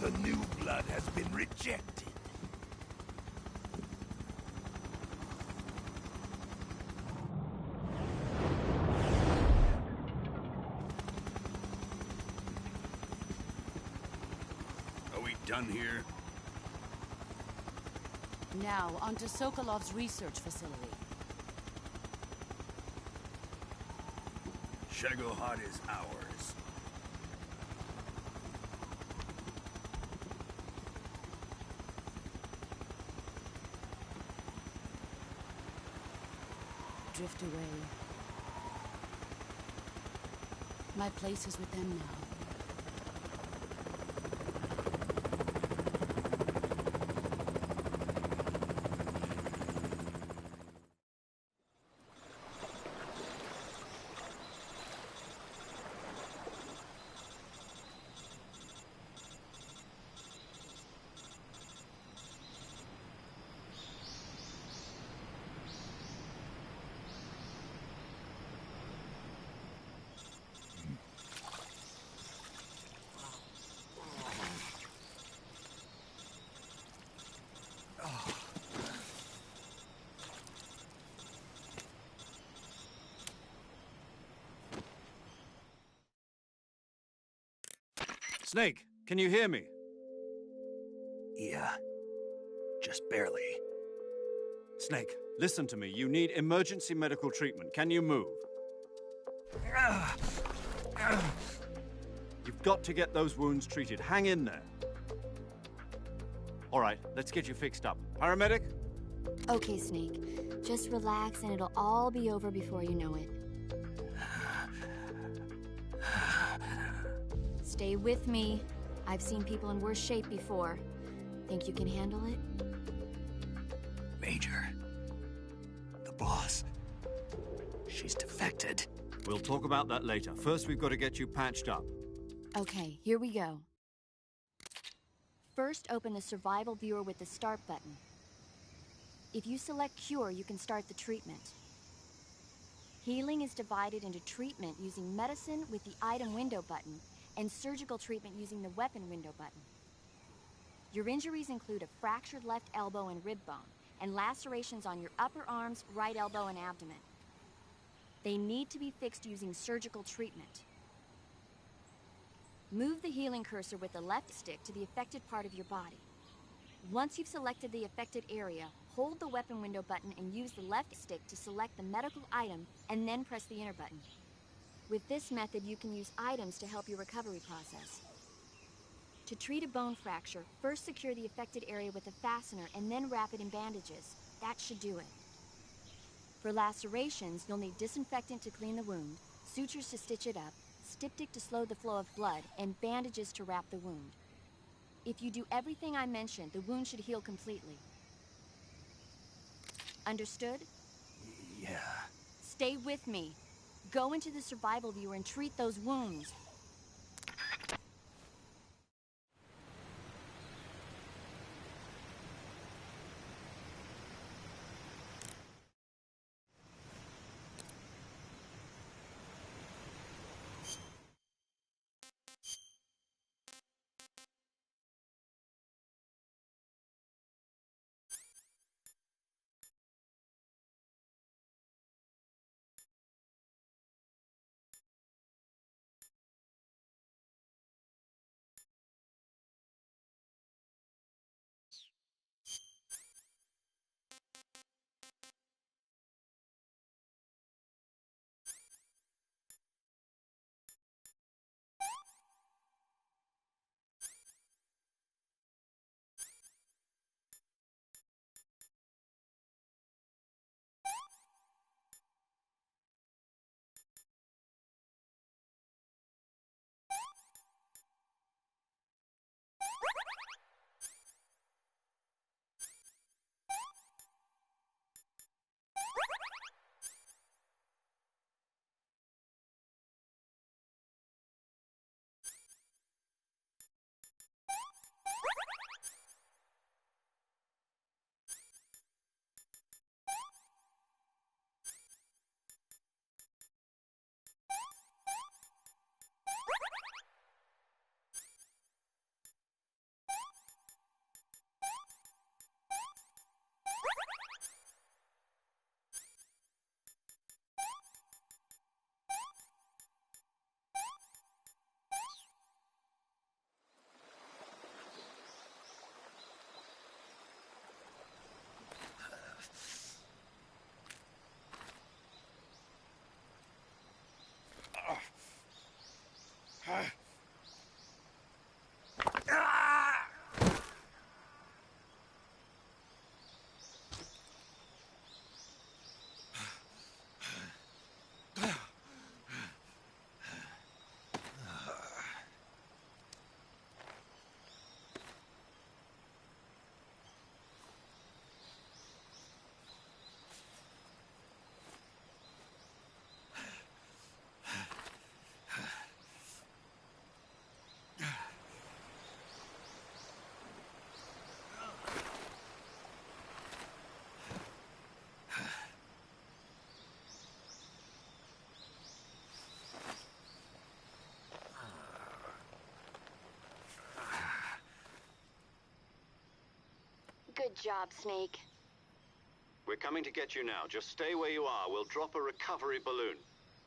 The new blood has been rejected. Are we done here? Now, onto Sokolov's research facility. Shagohod is ours. Drift away. My place is with them now. Snake, can you hear me? Yeah. Just barely. Snake, listen to me. You need emergency medical treatment. Can you move? You've got to get those wounds treated. Hang in there. All right, let's get you fixed up. Paramedic? Okay, Snake. Just relax and it'll all be over before you know it. Stay with me. I've seen people in worse shape before. Think you can handle it? Major. The boss. She's defected. We'll talk about that later. First, we've got to get you patched up. Okay, here we go. First, open the survival viewer with the start button. If you select cure, you can start the treatment. Healing is divided into treatment using medicine with the item window button and surgical treatment using the weapon window button. Your injuries include a fractured left elbow and rib bone, and lacerations on your upper arms, right elbow, and abdomen. They need to be fixed using surgical treatment. Move the healing cursor with the left stick to the affected part of your body. Once you've selected the affected area, hold the weapon window button and use the left stick to select the medical item, and then press the enter button. With this method, you can use items to help your recovery process. To treat a bone fracture, first secure the affected area with a fastener and then wrap it in bandages. That should do it. For lacerations, you'll need disinfectant to clean the wound, sutures to stitch it up, styptic to slow the flow of blood, and bandages to wrap the wound. If you do everything I mentioned, the wound should heal completely. Understood? Yeah. Stay with me. Go into the survival viewer and treat those wounds. Good job, Snake. We're coming to get you now. Just stay where you are. We'll drop a recovery balloon.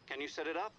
Can you set it up?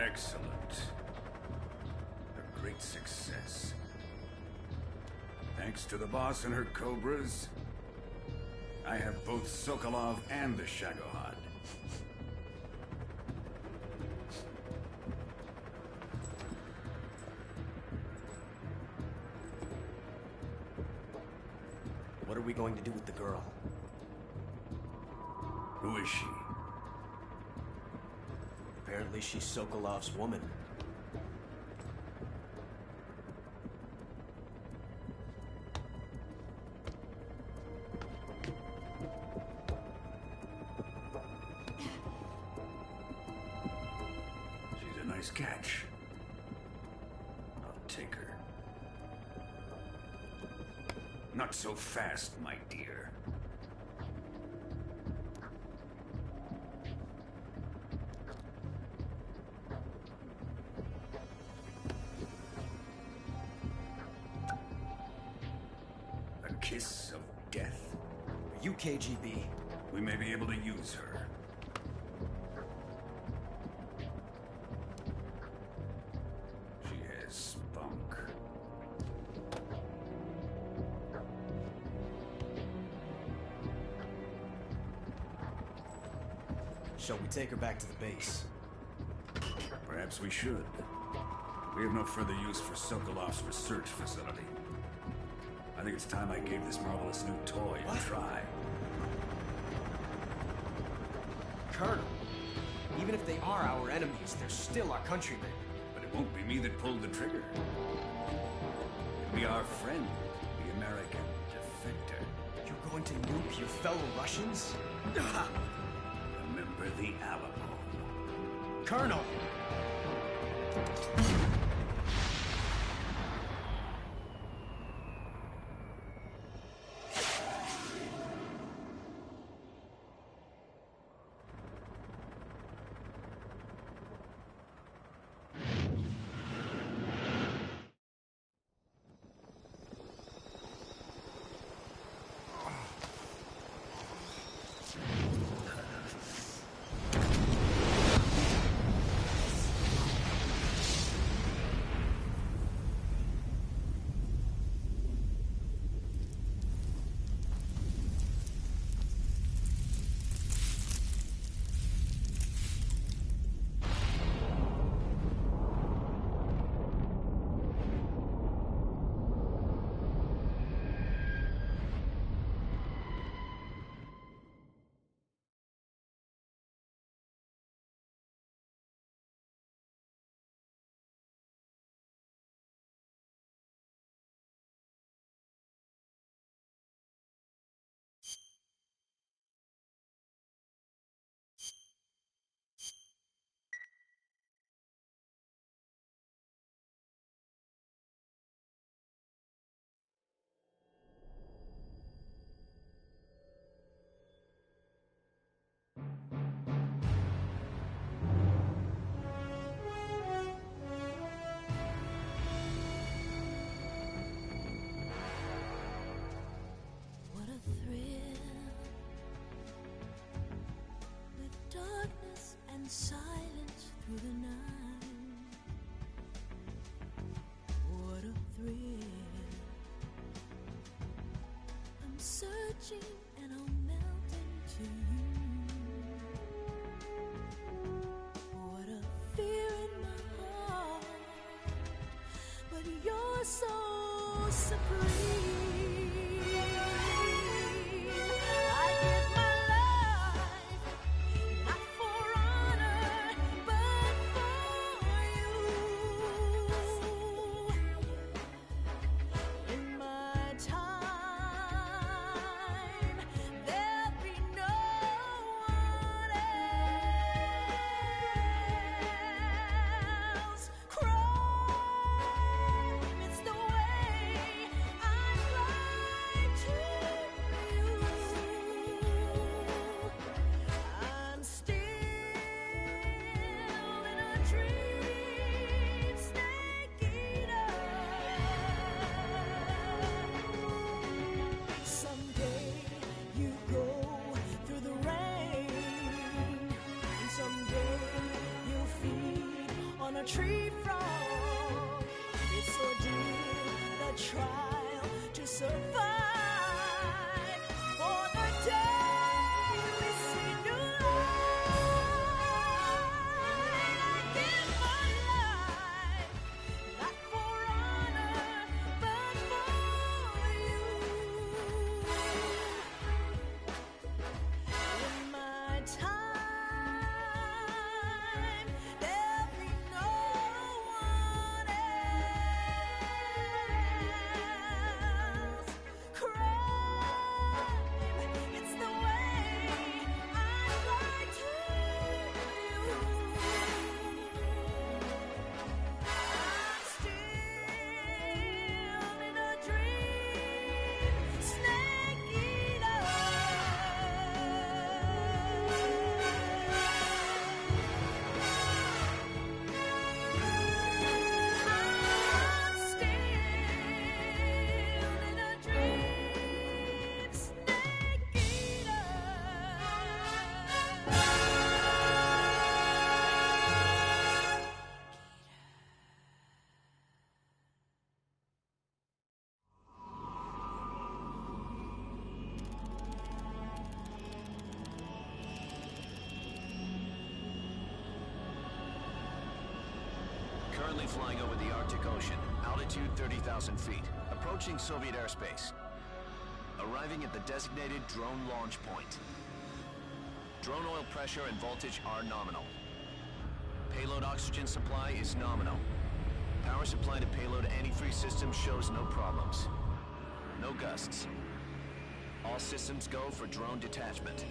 Excellent. A great success. Thanks to the boss and her cobras, I have both Sokolov and the Shagohod. What are we going to do with the girl? Who is she? Apparently she's Sokolov's woman. She's a nice catch. I'll take her. Not so fast, my dear. A kiss of death? Are you KGB? We may be able to use her. She has spunk. Shall we take her back to the base? Perhaps we should. We have no further use for Sokolov's research facility. I think it's time I gave this marvelous new toy a try. Colonel, even if they are our enemies, they're still our countrymen. But it won't be me that pulled the trigger. It'll be our friend, the American defector. You're going to nuke your fellow Russians? Remember the Alamo. Colonel! Silence through the night. What a thrill. I'm searching and I'll melt into you. What a fear in my heart, but you're so supreme. It's the way I a tree frog. It's ordeal, the trial to survive. For the day we see new light, I give my life, not for honor, but for you. In my time, there'll be no one else. Crime, it's the way I'd like to you. I'm still in a dream, snake eater. I'm still in a dream, snake eater. Currently flying over the Arctic Ocean, altitude 30,000 feet, approaching Soviet airspace. Arriving at the designated drone launch point. Drone oil pressure and voltage are nominal. Payload oxygen supply is nominal. Power supply to payload antifreeze system shows no problems. No gusts. All systems go for drone detachment.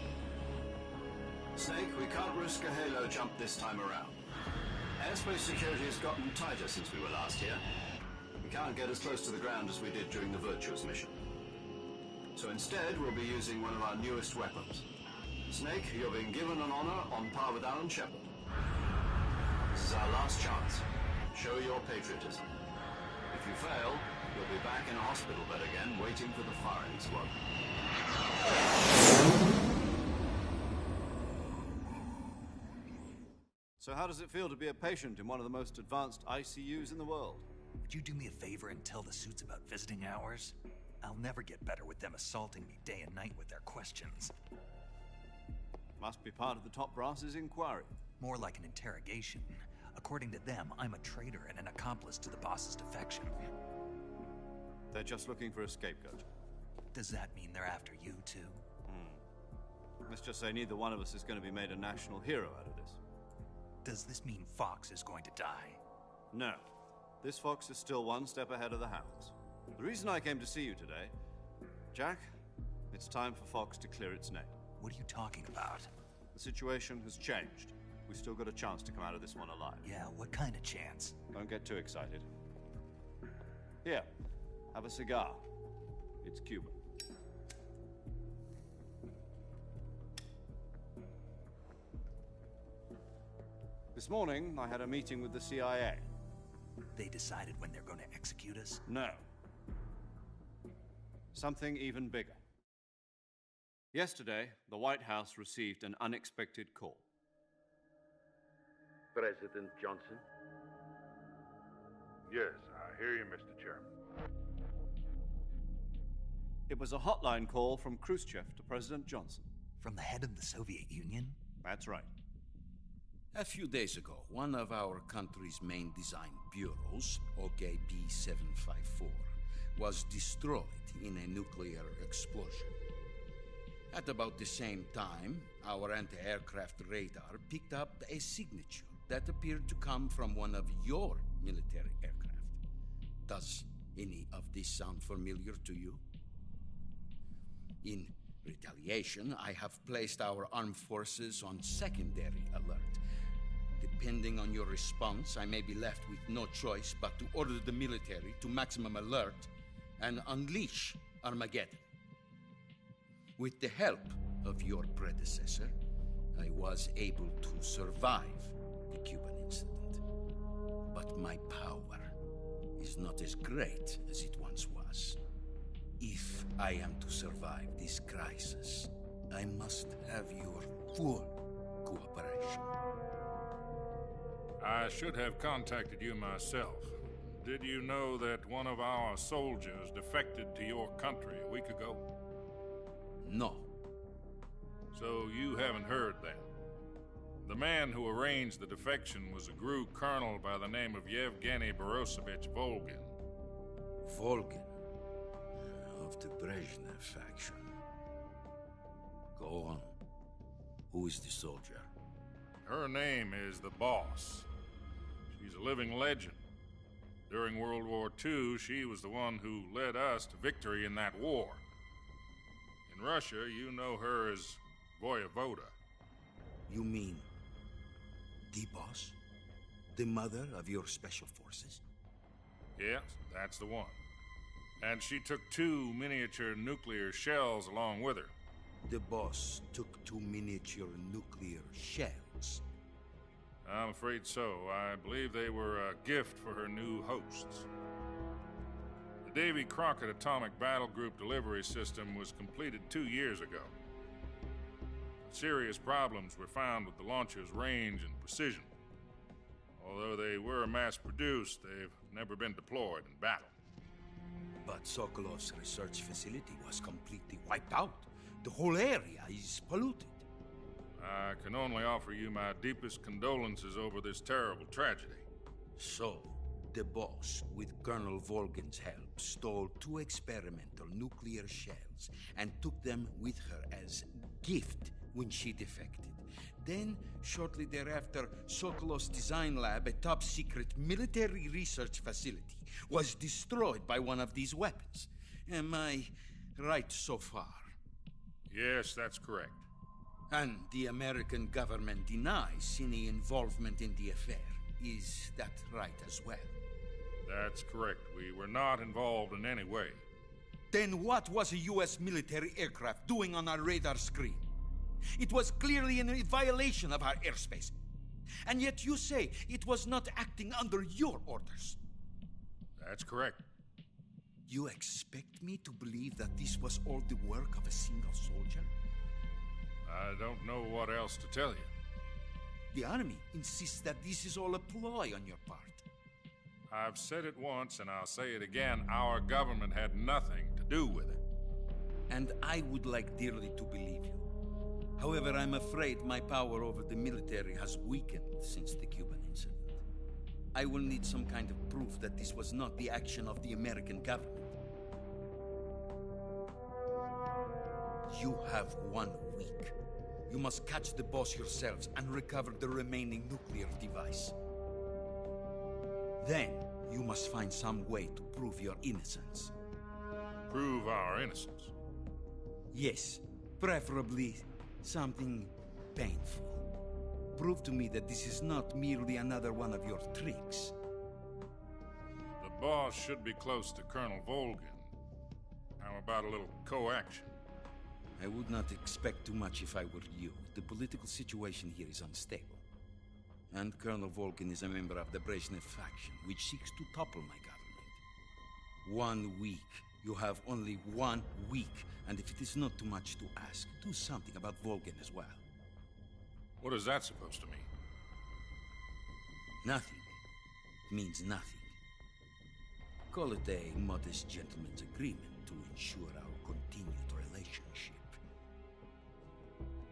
Snake, we can't risk a halo jump this time around. Airspace security has gotten tighter since we were last here. We can't get as close to the ground as we did during the Virtuous mission. So instead, we'll be using one of our newest weapons. Snake, you're being given an honor on par with Alan Shepard. This is our last chance. Show your patriotism. If you fail, you'll be back in a hospital bed again, waiting for the firing squad. So how does it feel to be a patient in one of the most advanced ICUs in the world? Would you do me a favor and tell the suits about visiting hours? I'll never get better with them assaulting me day and night with their questions. Must be part of the top brass's inquiry. More like an interrogation. According to them, I'm a traitor and an accomplice to the boss's defection. They're just looking for a scapegoat. Does that mean they're after you, too? Let's just say neither one of us is going to be made a national hero out of this. Does this mean Fox is going to die? No. This Fox is still one step ahead of the Hounds. The reason I came to see you today, Jack, it's time for Fox to clear its name. What are you talking about? The situation has changed. We still got a chance to come out of this one alive. Yeah, what kind of chance? Don't get too excited. Here, have a cigar. It's Cuban. This morning, I had a meeting with the CIA. They decided when they're going to execute us? No. Something even bigger. Yesterday, the White House received an unexpected call. President Johnson? Yes, I hear you, Mr. Chairman. It was a hotline call from Khrushchev to President Johnson. From the head of the Soviet Union? That's right. A few days ago, one of our country's main design bureaus, OKB-754, was destroyed in a nuclear explosion. At about the same time, our anti-aircraft radar picked up a signature that appeared to come from one of your military aircraft. Does any of this sound familiar to you? In retaliation, I have placed our armed forces on secondary alert. Depending on your response, I may be left with no choice but to order the military to maximum alert and unleash Armageddon. With the help of your predecessor, I was able to survive the Cuban incident. But my power is not as great as it once was. If I am to survive this crisis, I must have your full cooperation. I should have contacted you myself. Did you know that one of our soldiers defected to your country a week ago? No. So you haven't heard then? The man who arranged the defection was a GRU colonel by the name of Yevgeny Borosovich Volgin. Volgin? Of the Brezhnev faction. Go on. Who is the soldier? Her name is the Boss. She's a living legend. During World War II, she was the one who led us to victory in that war. In Russia, you know her as Voyevoda. You mean the Boss? The mother of your special forces? Yes, that's the one. And she took 2 miniature nuclear shells along with her. The Boss took 2 miniature nuclear shells? I'm afraid so. I believe they were a gift for her new hosts. The Davy Crockett Atomic Battle Group delivery system was completed 2 years ago. Serious problems were found with the launcher's range and precision. Although they were mass-produced, they've never been deployed in battle. But Sokolov's research facility was completely wiped out. The whole area is polluted. I can only offer you my deepest condolences over this terrible tragedy. So, the Boss, with Colonel Volgin's help, stole 2 experimental nuclear shells and took them with her as gift when she defected. Then, shortly thereafter, Sokolov's design lab, a top-secret military research facility, was destroyed by one of these weapons. Am I right so far? Yes, that's correct. And the American government denies any involvement in the affair. Is that right as well? That's correct. We were not involved in any way. Then what was a U.S. military aircraft doing on our radar screen? It was clearly in violation of our airspace. And yet you say it was not acting under your orders. That's correct. You expect me to believe that this was all the work of a single soldier? I don't know what else to tell you. The Army insists that this is all a ploy on your part. I've said it once and I'll say it again. Our government had nothing to do with it. And I would like dearly to believe you. However, I'm afraid my power over the military has weakened since the Cuban incident. I will need some kind of proof that this was not the action of the American government. You have 1 week. You must catch the Boss yourselves and recover the remaining nuclear device. Then, you must find some way to prove your innocence. Prove our innocence? Yes, preferably something painful. Prove to me that this is not merely another one of your tricks. The Boss should be close to Colonel Volgin. How about a little co-action? I would not expect too much if I were you. The political situation here is unstable. And Colonel Volgin is a member of the Brezhnev faction, which seeks to topple my government. 1 week. You have only 1 week. And if it is not too much to ask, do something about Volgin as well. What is that supposed to mean? Nothing. It means nothing. Call it a modest gentleman's agreement to ensure our continued relationship.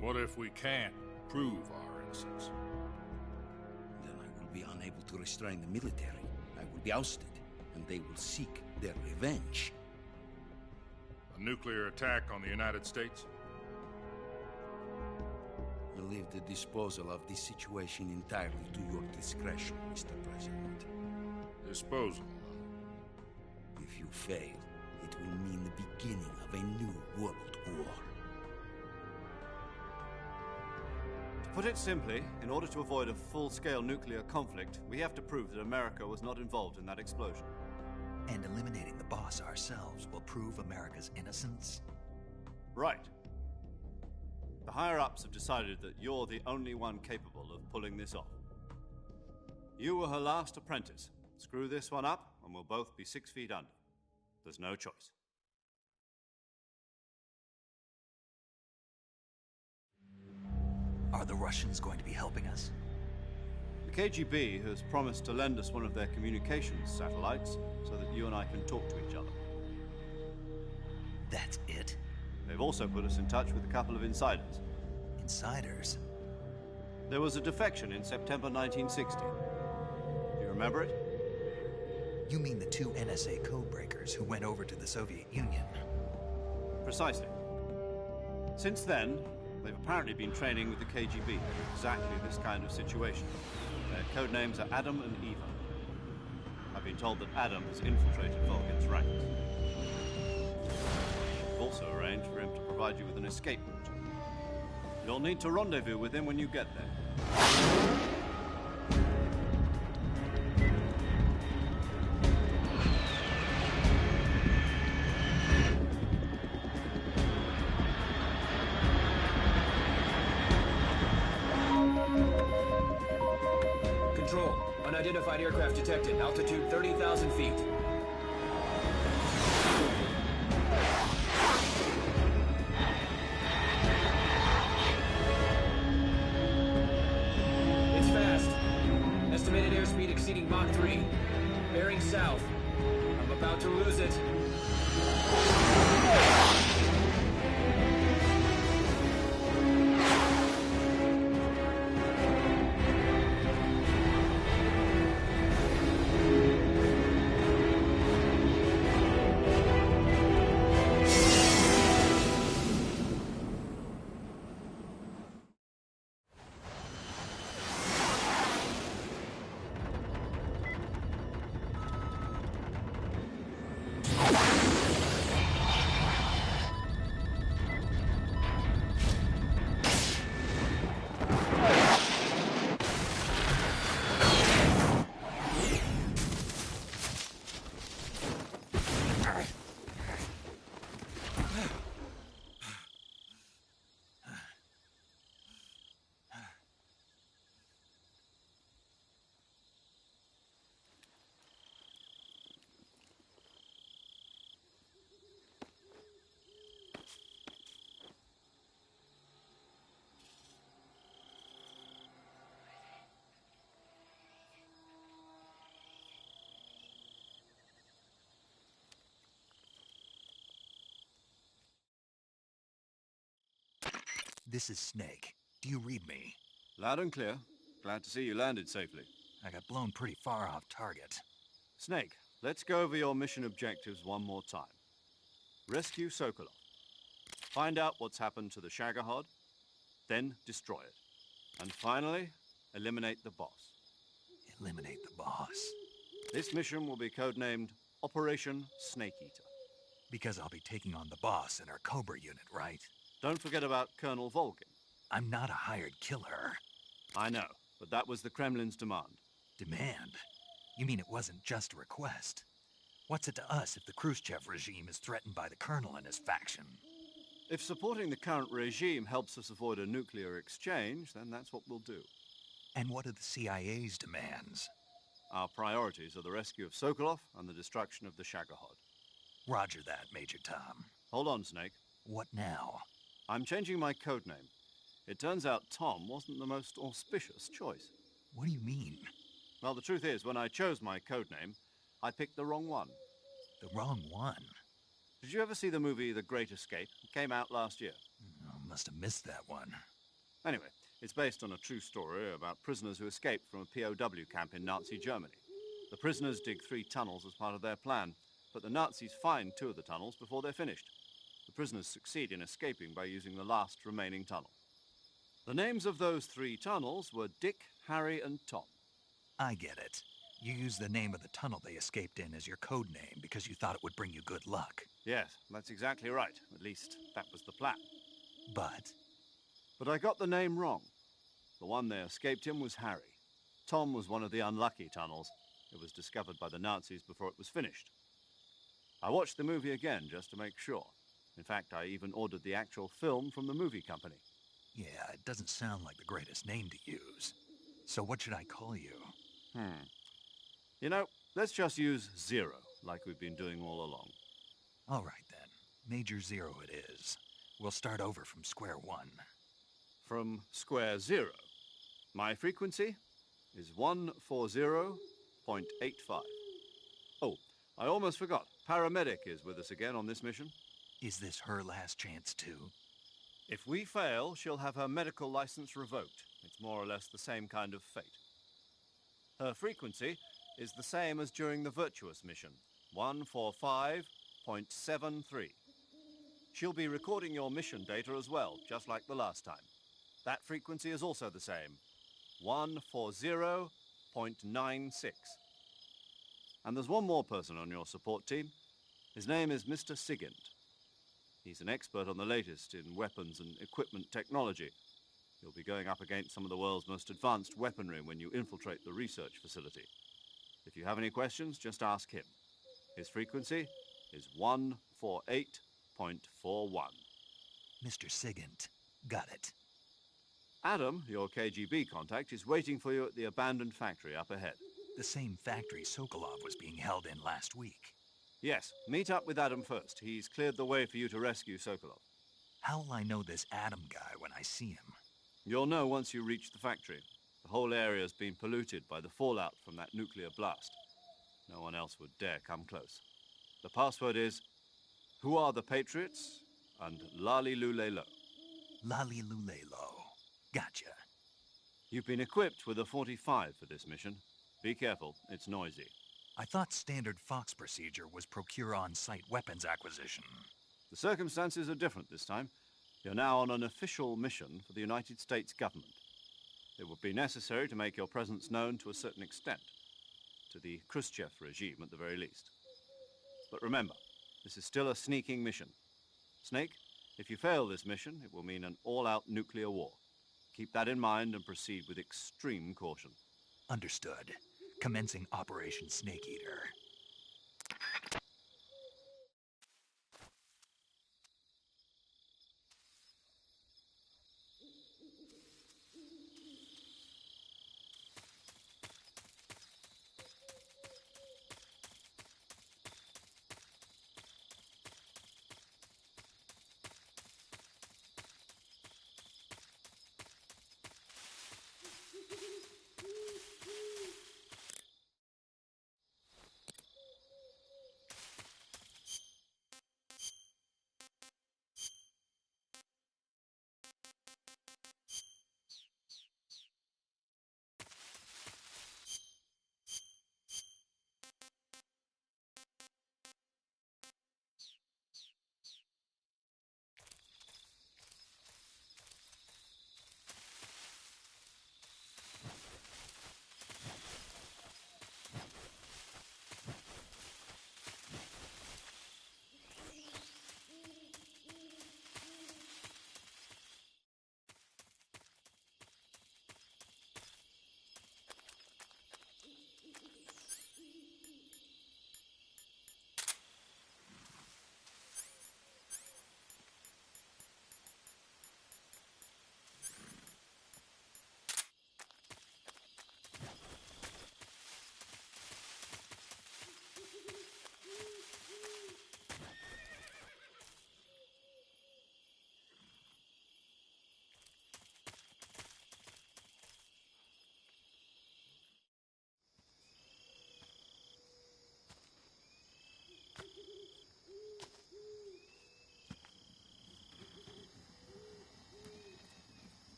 What if we can't prove our innocence? Then I will be unable to restrain the military. I will be ousted, and they will seek their revenge. A nuclear attack on the United States? I leave the disposal of this situation entirely to your discretion, Mr. President. Disposal? If you fail, it will mean the beginning of a new world war. To put it simply, in order to avoid a full-scale nuclear conflict, we have to prove that America was not involved in that explosion. And eliminating the Boss ourselves will prove America's innocence? Right. The higher-ups have decided that you're the only one capable of pulling this off. You were her last apprentice. Screw this one up, and we'll both be 6 feet under. There's no choice. Are the Russians going to be helping us? We KGB has promised to lend us one of their communications satellites so that you and I can talk to each other. That's it? They've also put us in touch with a couple of insiders. Insiders? There was a defection in September 1960. Do you remember it? You mean the two NSA codebreakers who went over to the Soviet Union? Precisely. Since then, they've apparently been training with the KGB for exactly this kind of situation. Their code names are Adam and Eva. I've been told that Adam has infiltrated Volgin's ranks. We've also arranged for him to provide you with an escape route. You'll need to rendezvous with him when you get there. Control, unidentified aircraft detected. Altitude 30,000 feet. It's fast. Estimated airspeed exceeding Mach 3. Bearing south. I'm about to lose it. This is Snake. Do you read me? Loud and clear. Glad to see you landed safely. I got blown pretty far off target. Snake, let's go over your mission objectives one more time. Rescue Sokolov. Find out what's happened to the Shagohod, then destroy it. And finally, eliminate the boss. Eliminate the boss? This mission will be codenamed Operation Snake Eater. Because I'll be taking on the boss in our Cobra unit, right? Don't forget about Colonel Volgin. I'm not a hired killer. I know, but that was the Kremlin's demand. Demand? You mean it wasn't just a request? What's it to us if the Khrushchev regime is threatened by the Colonel and his faction? If supporting the current regime helps us avoid a nuclear exchange, then that's what we'll do. And what are the CIA's demands? Our priorities are the rescue of Sokolov and the destruction of the Shagohod. Roger that, Major Tom. Hold on, Snake. What now? I'm changing my codename. It turns out Tom wasn't the most auspicious choice. What do you mean? Well, the truth is, when I chose my codename, I picked the wrong one. The wrong one? Did you ever see the movie The Great Escape? It came out last year. Oh, must have missed that one. Anyway, it's based on a true story about prisoners who escaped from a POW camp in Nazi Germany. The prisoners dig 3 tunnels as part of their plan, but the Nazis find 2 of the tunnels before they're finished. The prisoners succeed in escaping by using the last remaining tunnel. The names of those 3 tunnels were Dick, Harry, and Tom. I get it. You used the name of the tunnel they escaped in as your code name because you thought it would bring you good luck. Yes, that's exactly right. At least, that was the plan. But I got the name wrong. The one they escaped in was Harry. Tom was one of the unlucky tunnels. It was discovered by the Nazis before it was finished. I watched the movie again just to make sure. In fact, I even ordered the actual film from the movie company. yeah, it doesn't sound like the greatest name to use. So what should I call you? You know, let's just use Zero, like we've been doing all along. All right, then. Major Zero it is. We'll start over from square one. From square zero. My frequency? is 140.85. Oh, I almost forgot. Paramedic is with us again on this mission. Is this her last chance, too? If we fail, she'll have her medical license revoked. It's more or less the same kind of fate. Her frequency is the same as during the Virtuous mission, 145.73. She'll be recording your mission data as well, just like the last time. That frequency is also the same, 140.96. And there's one more person on your support team. His name is Mr. Sigint. He's an expert on the latest in weapons and equipment technology. You'll be going up against some of the world's most advanced weaponry when you infiltrate the research facility. If you have any questions, just ask him. His frequency is 148.41. Mr. Sigint. Got it. Adam, your KGB contact, is waiting for you at the abandoned factory up ahead. The same factory Sokolov was being held in last week. Yes, meet up with Adam first. He's cleared the way for you to rescue Sokolov. How will I know this Adam guy when I see him? You'll know once you reach the factory. The whole area's been polluted by the fallout from that nuclear blast. No one else would dare come close. The password is, "Who are the Patriots?" and Lali Lule Lo. Lali Lule Lo. Gotcha. You've been equipped with a 45 for this mission. Be careful, it's noisy. I thought standard Fox procedure was procure on-site weapons acquisition. The circumstances are different this time. You're now on an official mission for the United States government. It would be necessary to make your presence known to a certain extent, to the Khrushchev regime at the very least. But remember, this is still a sneaking mission. Snake, if you fail this mission, it will mean an all-out nuclear war. Keep that in mind and proceed with extreme caution. Understood. Commencing Operation Snake Eater.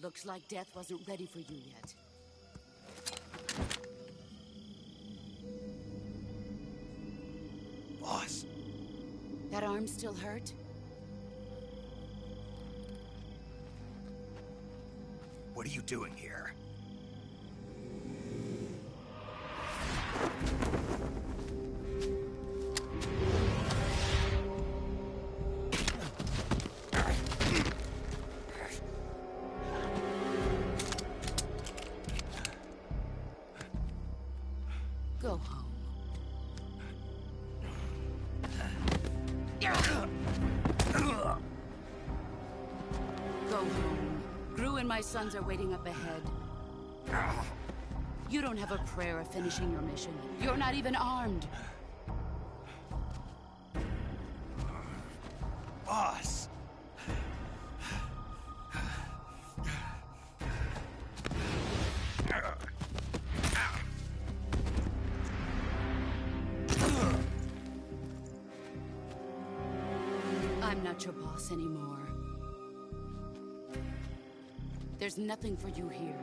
Looks like death wasn't ready for you yet. Boss. That arm still hurt? What are you doing here? Go home. and my sons are waiting up ahead. You don't have a prayer of finishing your mission. You're not even armed. Boss! I'm not your boss anymore. There's nothing for you here.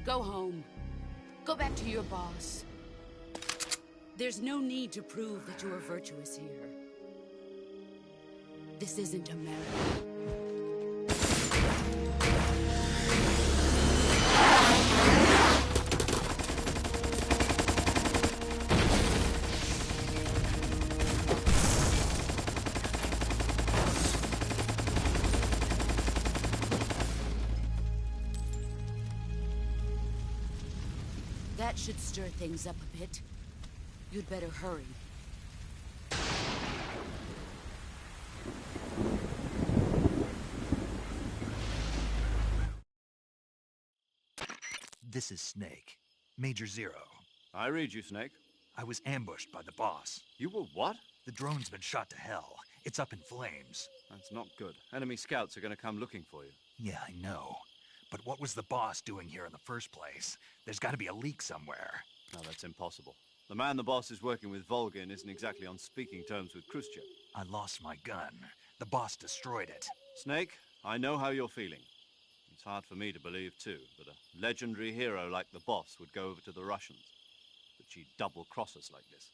Go home. Go back to your boss. There's no need to prove that you are virtuous here. This isn't America. That should stir things up a bit. You'd better hurry. This is Snake. Major Zero. I read you, Snake. I was ambushed by the boss. You were what? The drone's been shot to hell. It's up in flames. That's not good. Enemy scouts are going to come looking for you. Yeah, I know. But what was the boss doing here in the first place? There's got to be a leak somewhere. No, that's impossible. The man the boss is working with, Volgin, isn't exactly on speaking terms with Khrushchev. I lost my gun. The boss destroyed it. Snake, I know how you're feeling. It's hard for me to believe, too, that a legendary hero like the boss would go over to the Russians. That she'd double-cross us like this.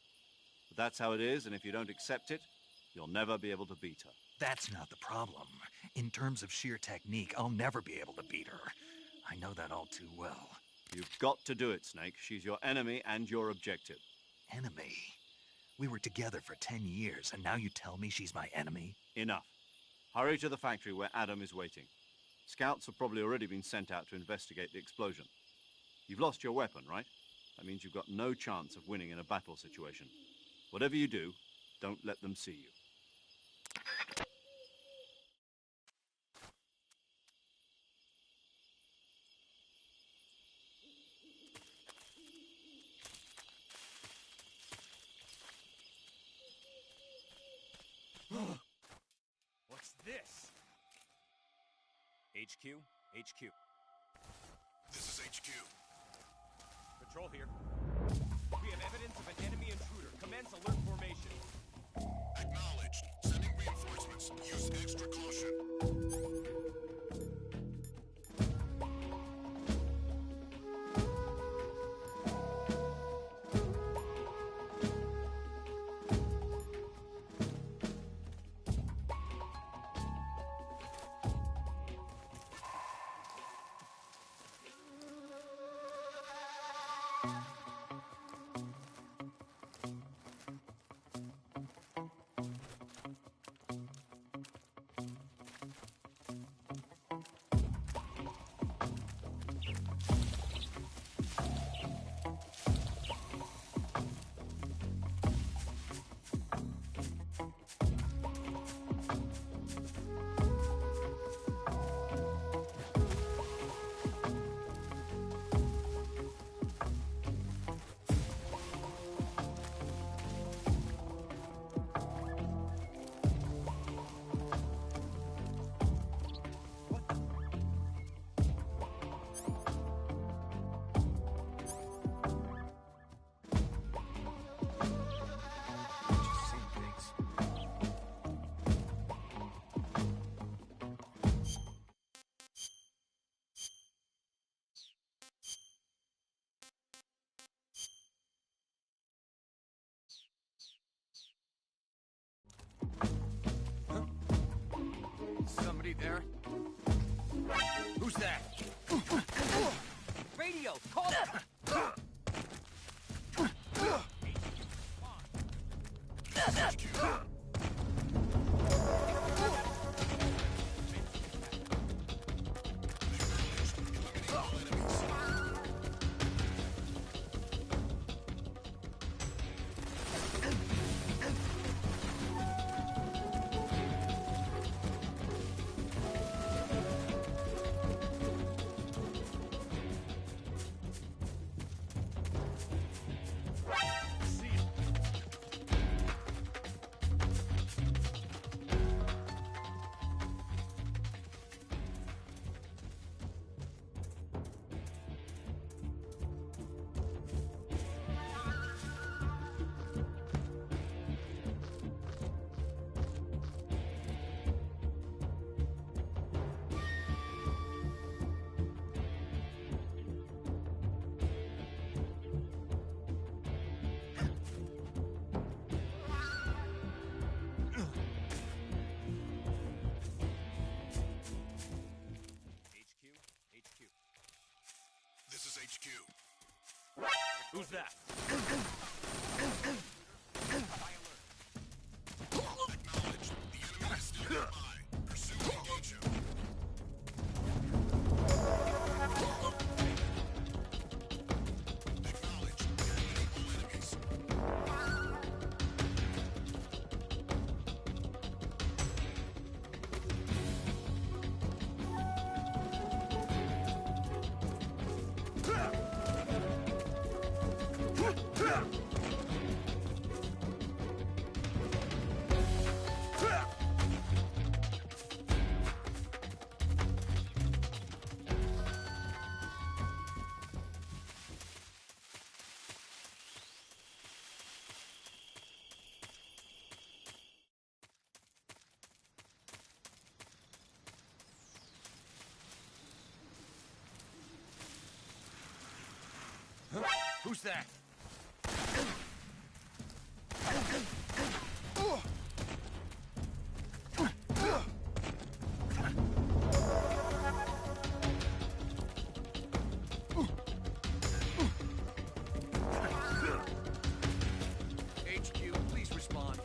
But that's how it is, and if you don't accept it, you'll never be able to beat her. That's not the problem. In terms of sheer technique, I'll never be able to beat her. I know that all too well. You've got to do it, Snake. She's your enemy and your objective. Enemy? We were together for 10 years, and now you tell me she's my enemy? Enough. Hurry to the factory where Adam is waiting. Scouts have probably already been sent out to investigate the explosion. You've lost your weapon, right? That means you've got no chance of winning in a battle situation. Whatever you do, don't let them see you. What's this? HQ? HQ. This is HQ. Patrol here. We have evidence of an enemy intruder. Commence alert formation. Acknowledged. Sending reinforcements. Use extra caution. Somebody there? Who's that? Radio! Call Who's that? Who's that? HQ, please respond.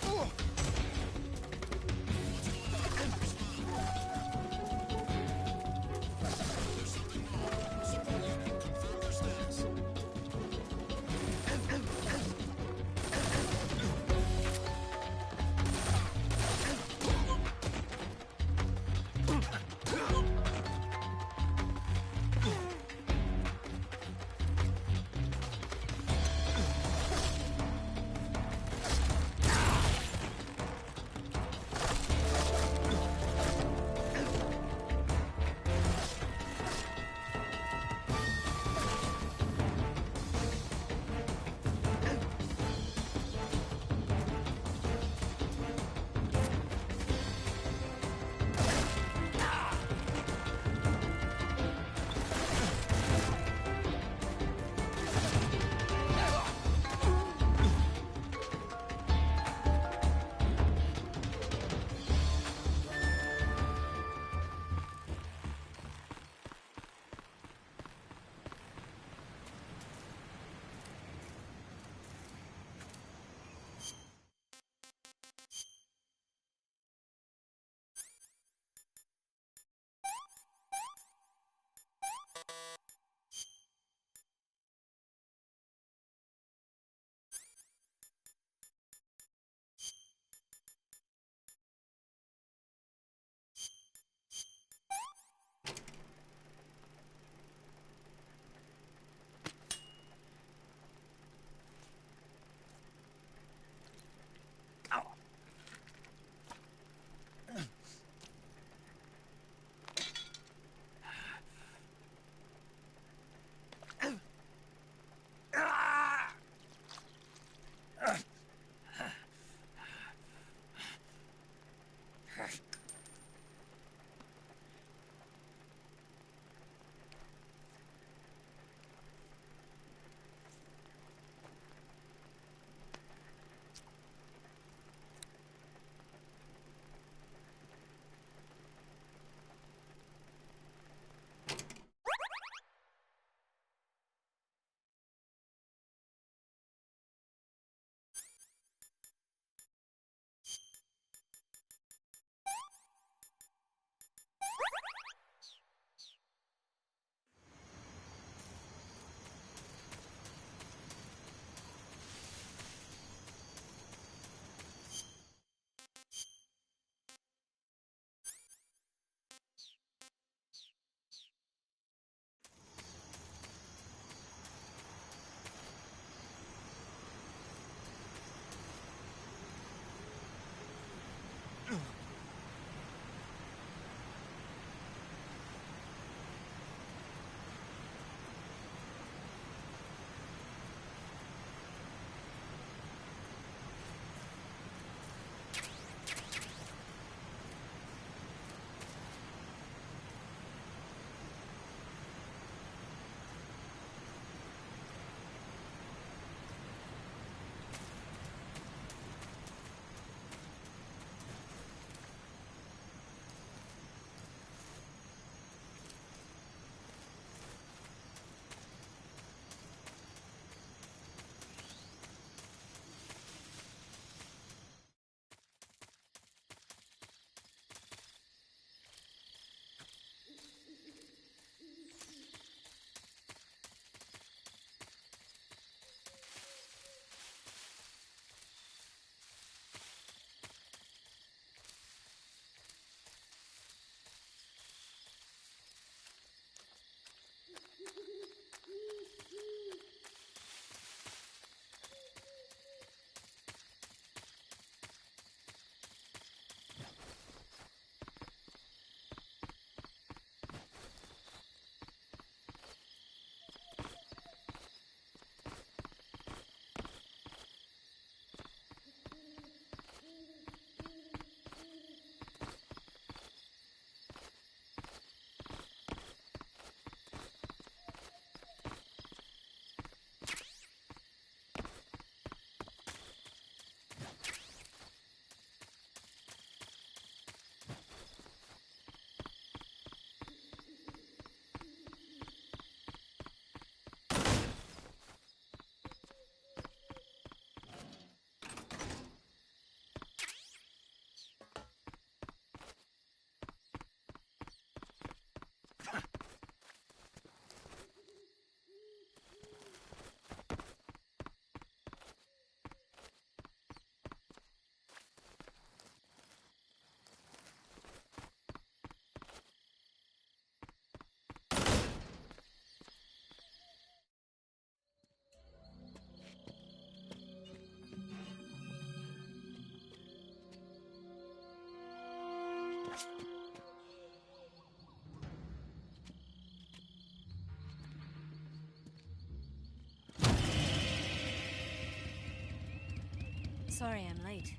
Sorry I'm late.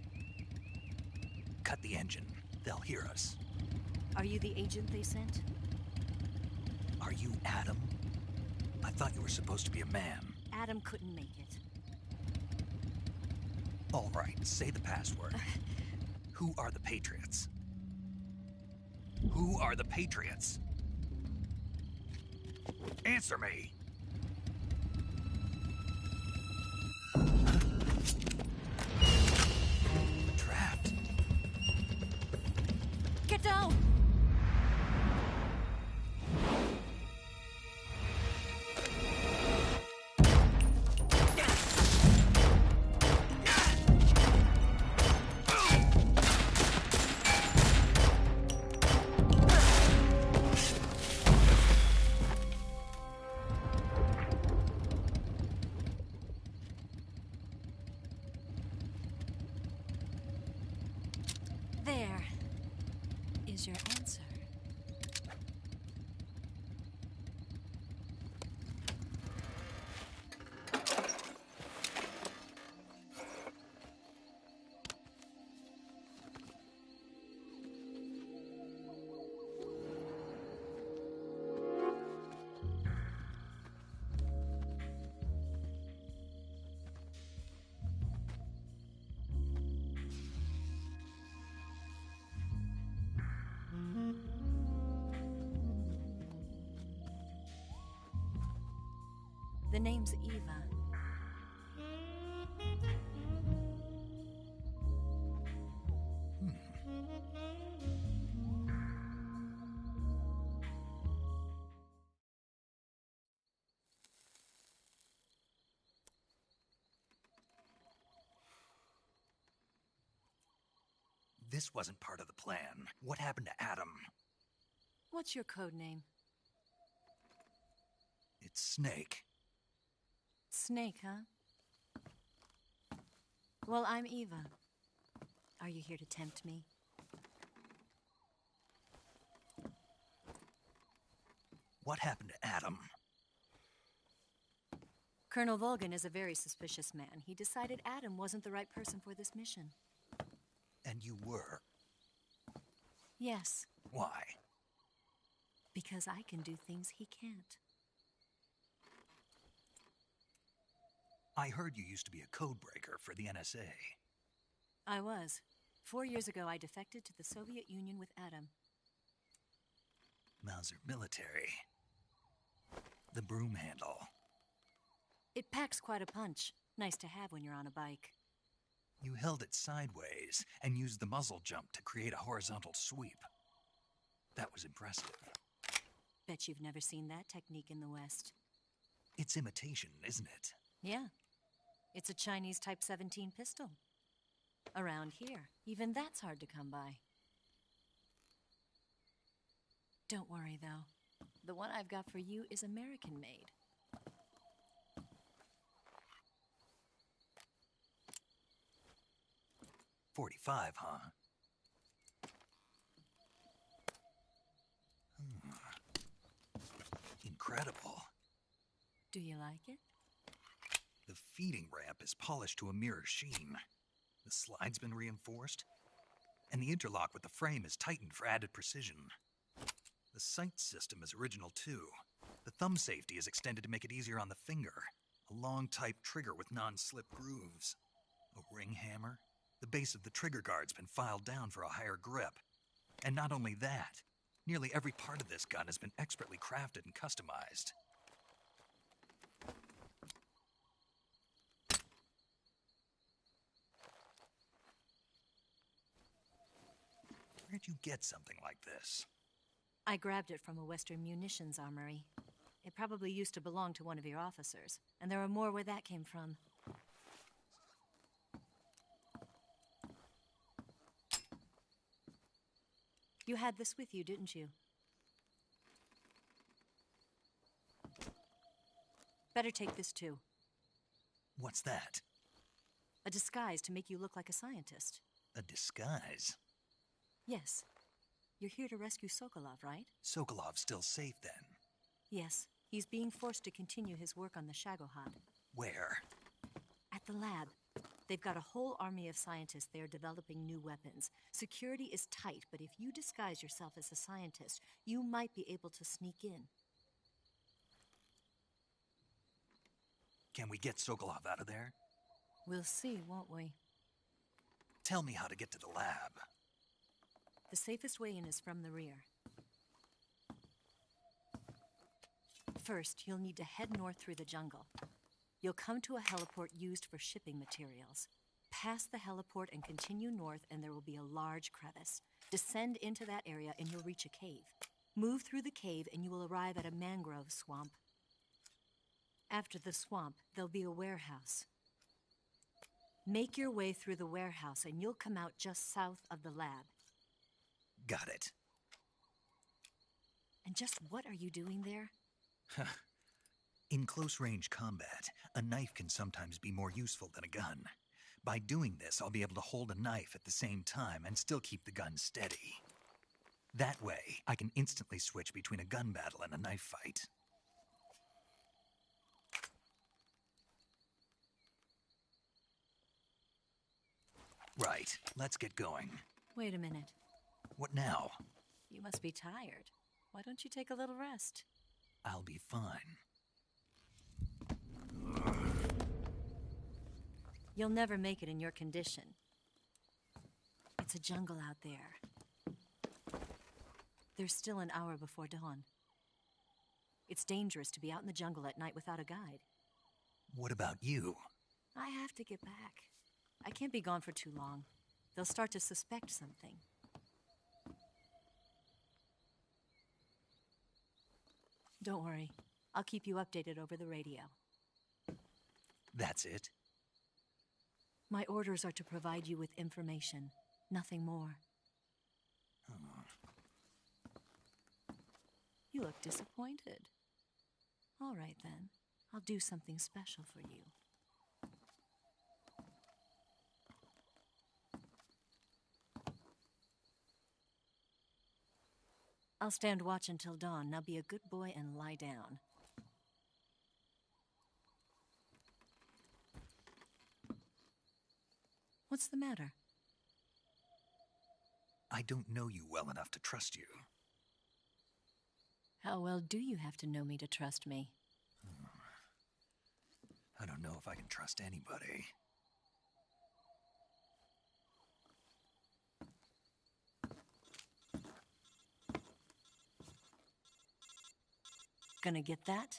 Cut the engine. They'll hear us. Are you the agent they sent? Are you Adam? I thought you were supposed to be a man. Adam couldn't make it. All right, say the password. Who are the Patriots? Who are the Patriots? Answer me! Trapped. Get down! There is your answer. The name's Eva. This wasn't part of the plan. What happened to Adam? What's your code name? It's Snake. Snake, huh? Well, I'm Eva. Are you here to tempt me? What happened to Adam? Colonel Volgin is a very suspicious man. He decided Adam wasn't the right person for this mission. And you were? Yes. Why? Because I can do things he can't. I heard you used to be a codebreaker for the NSA. I was. 4 years ago, I defected to the Soviet Union with Adam. Mauser military. The broom handle. It packs quite a punch. Nice to have when you're on a bike. You held it sideways and used the muzzle jump to create a horizontal sweep. That was impressive. Bet you've never seen that technique in the West. It's imitation, isn't it? Yeah. It's a Chinese Type 17 pistol. Around here, even that's hard to come by. Don't worry, though. The one I've got for you is American-made. .45, huh? Incredible. Do you like it? The feeding ramp is polished to a mirror sheen. The slide's been reinforced, and the interlock with the frame is tightened for added precision. The sight system is original too. The thumb safety is extended to make it easier on the finger. A long type trigger with non-slip grooves. A ring hammer. The base of the trigger guard's been filed down for a higher grip. And not only that, nearly every part of this gun has been expertly crafted and customized. Where'd you get something like this? I grabbed it from a Western munitions armory. It probably used to belong to one of your officers, and there are more where that came from. You had this with you, didn't you? Better take this too. What's that? A disguise to make you look like a scientist. A disguise? Yes. You're here to rescue Sokolov, right? Sokolov's still safe then. Yes. He's being forced to continue his work on the Shagohod. Where? At the lab. They've got a whole army of scientists there developing new weapons. Security is tight, but if you disguise yourself as a scientist, you might be able to sneak in. Can we get Sokolov out of there? We'll see, won't we? Tell me how to get to the lab. The safest way in is from the rear. First, you'll need to head north through the jungle. You'll come to a heliport used for shipping materials. Pass the heliport and continue north, and there will be a large crevice. Descend into that area, and you'll reach a cave. Move through the cave, and you will arrive at a mangrove swamp. After the swamp, there'll be a warehouse. Make your way through the warehouse, and you'll come out just south of the lab. Got it. And just what are you doing there? In close-range combat, a knife can sometimes be more useful than a gun. By doing this, I'll be able to hold a knife at the same time and still keep the gun steady. That way, I can instantly switch between a gun battle and a knife fight. Right, let's get going. Wait a minute. What now? You must be tired. Why don't you take a little rest? I'll be fine. You'll never make it in your condition. It's a jungle out there. There's still an hour before dawn. It's dangerous to be out in the jungle at night without a guide. What about you? I have to get back. I can't be gone for too long. They'll start to suspect something. Don't worry. I'll keep you updated over the radio. That's it? My orders are to provide you with information, nothing more. You look disappointed. All right, then. I'll do something special for you. I'll stand watch until dawn. Now be a good boy and lie down. What's the matter? I don't know you well enough to trust you. How well do you have to know me to trust me? I don't know if I can trust anybody. Gonna get that?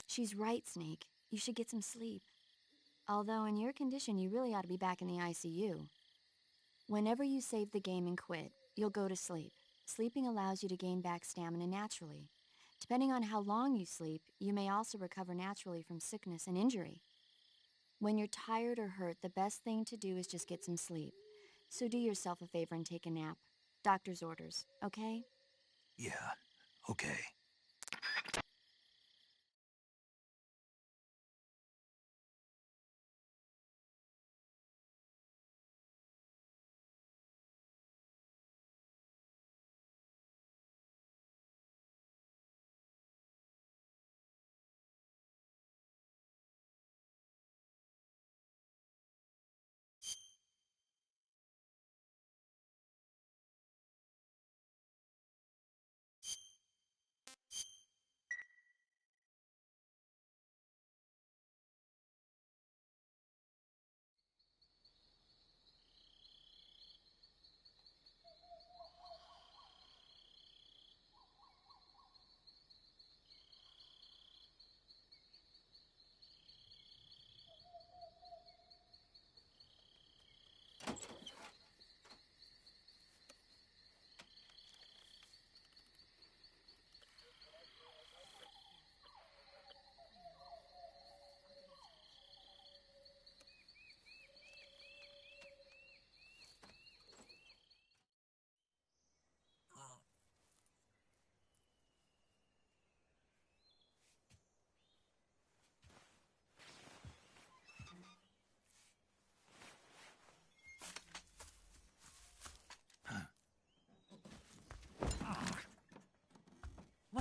She's right, Snake. You should get some sleep. Although in your condition, you really ought to be back in the ICU. Whenever you save the game and quit, you'll go to sleep. Sleeping allows you to gain back stamina naturally. Depending on how long you sleep, you may also recover naturally from sickness and injury. When you're tired or hurt, the best thing to do is just get some sleep. So do yourself a favor and take a nap. Doctor's orders, okay? Yeah, okay.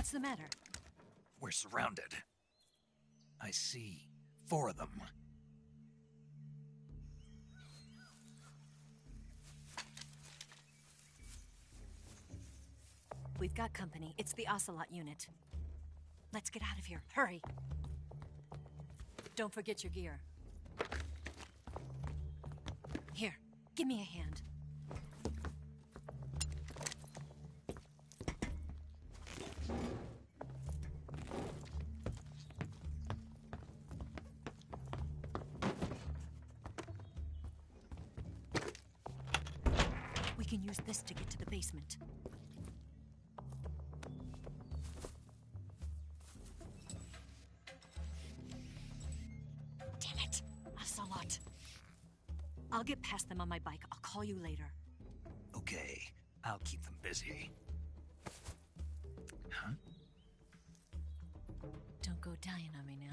What's the matter? We're surrounded. I see 4 of them. We've got company. It's the Ocelot unit. Let's get out of here. Hurry! Don't forget your gear. Here, give me a hand. We can use this to get to the basement. Damn it! Ocelot. I'll get past them on my bike. I'll call you later. Okay, I'll keep them busy. Huh? Don't go dying on me now.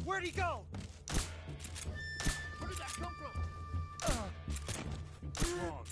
Where'd he go? Where did that come from? What's wrong?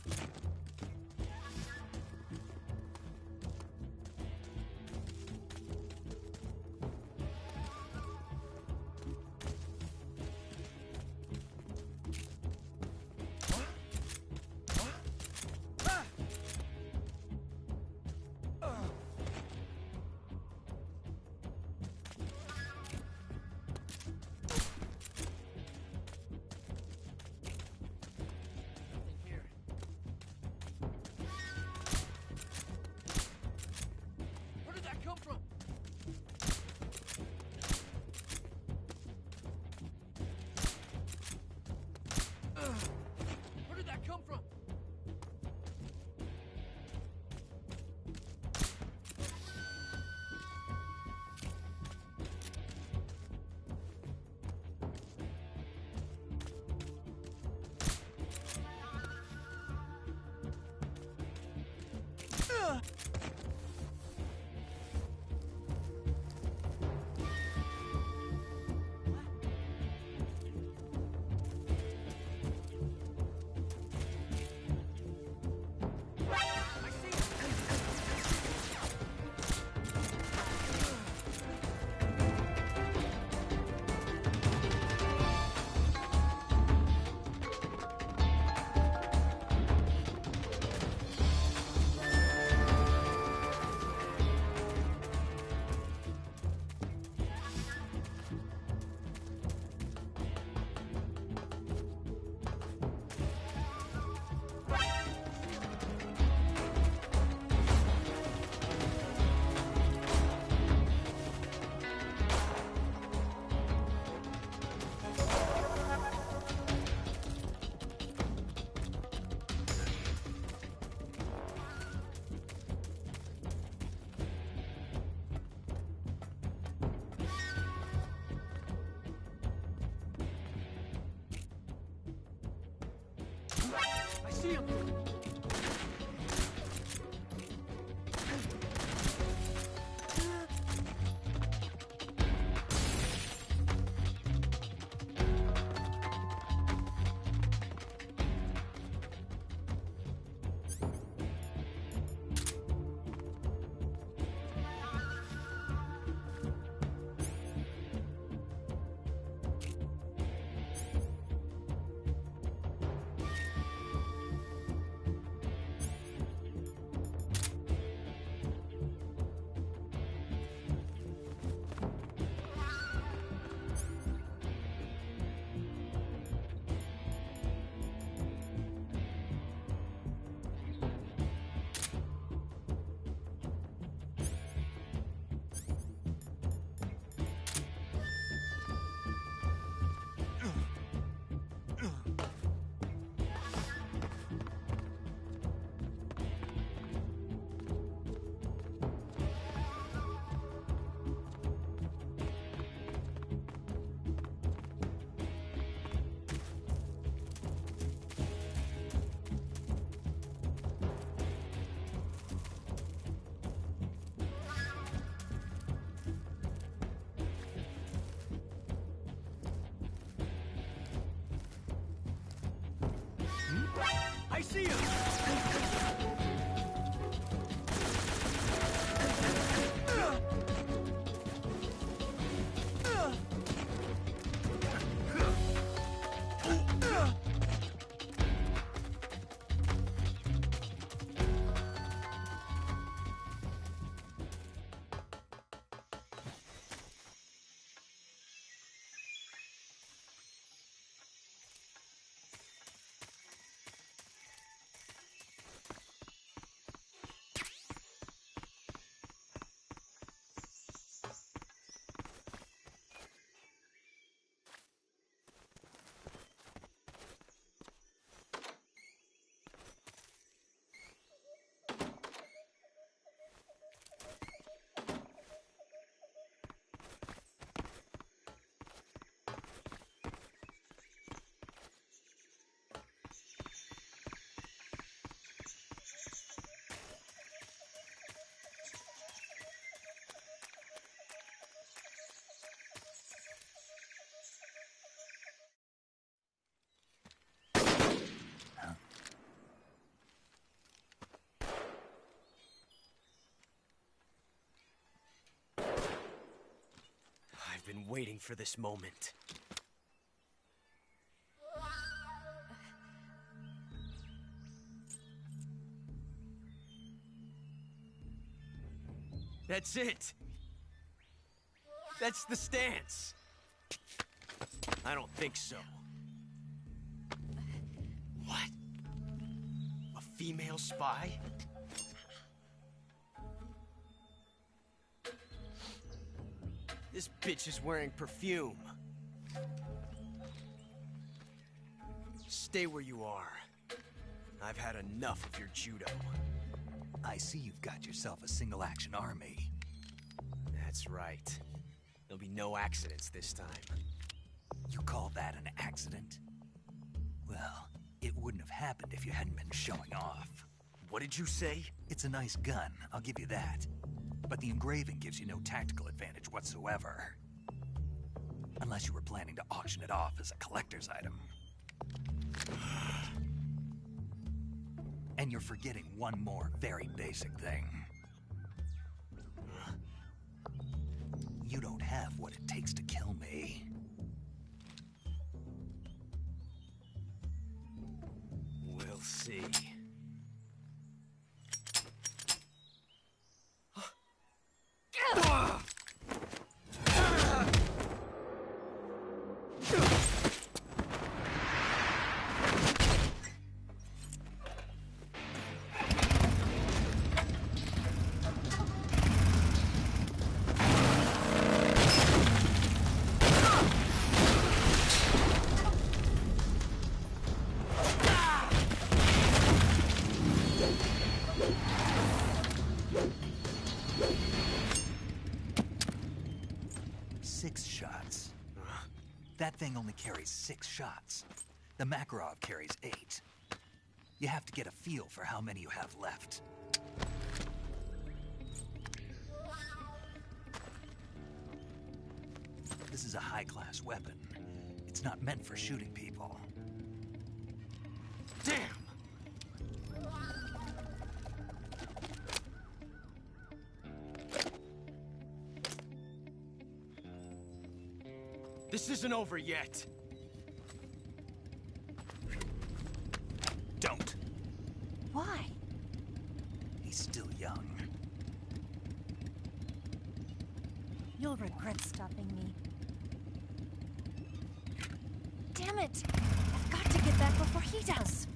I see him! I see him! I've been waiting for this moment. That's it! That's the stance! I don't think so. What? A female spy? This bitch is wearing perfume. Stay where you are. I've had enough of your judo. I see you've got yourself a single-action army. That's right. There'll be no accidents this time. You call that an accident? Well, it wouldn't have happened if you hadn't been showing off. What did you say? It's a nice gun, I'll give you that. But the engraving gives you no tactical advantage whatsoever. Unless you were planning to auction it off as a collector's item. And you're forgetting one more very basic thing. You don't have what it takes to kill me. We'll see. That thing only carries 6 shots. The Makarov carries 8. You have to get a feel for how many you have left. This is a high-class weapon. It's not meant for shooting people. Damn! This isn't over yet. Don't. Why? He's still young. You'll regret stopping me. Damn it! I've got to get back before he does.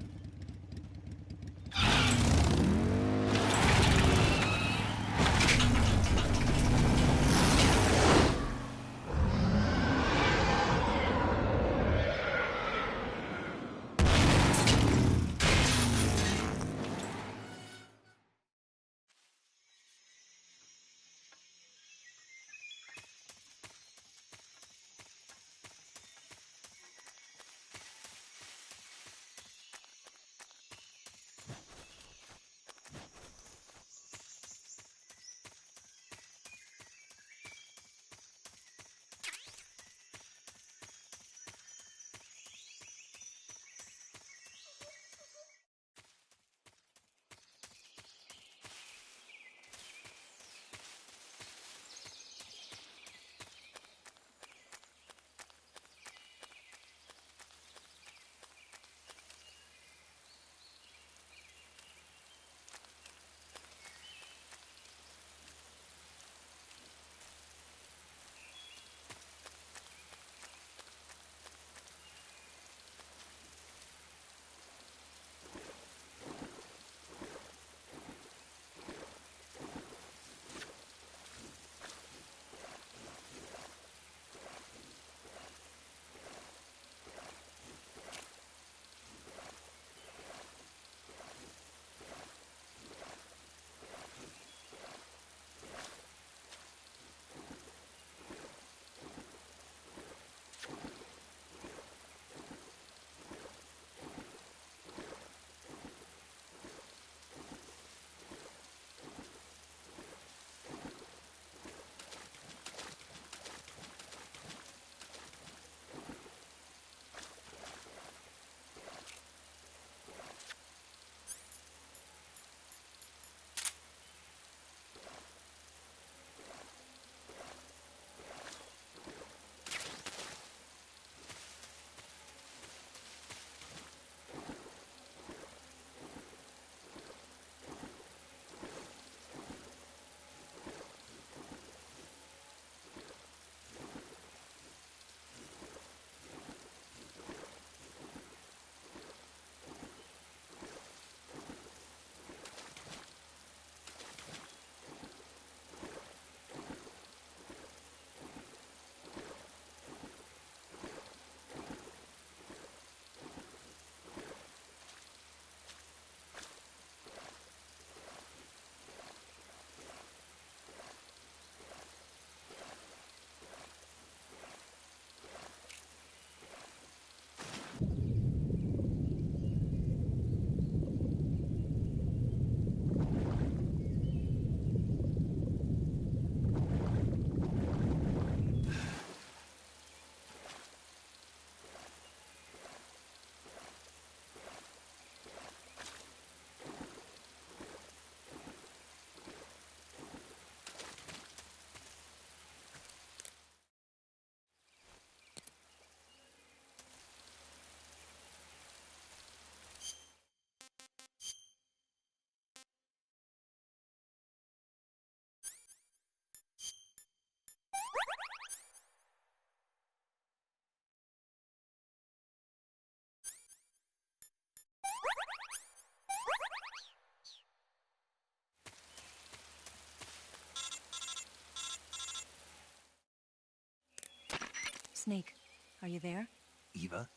Snake, are you there? Eva,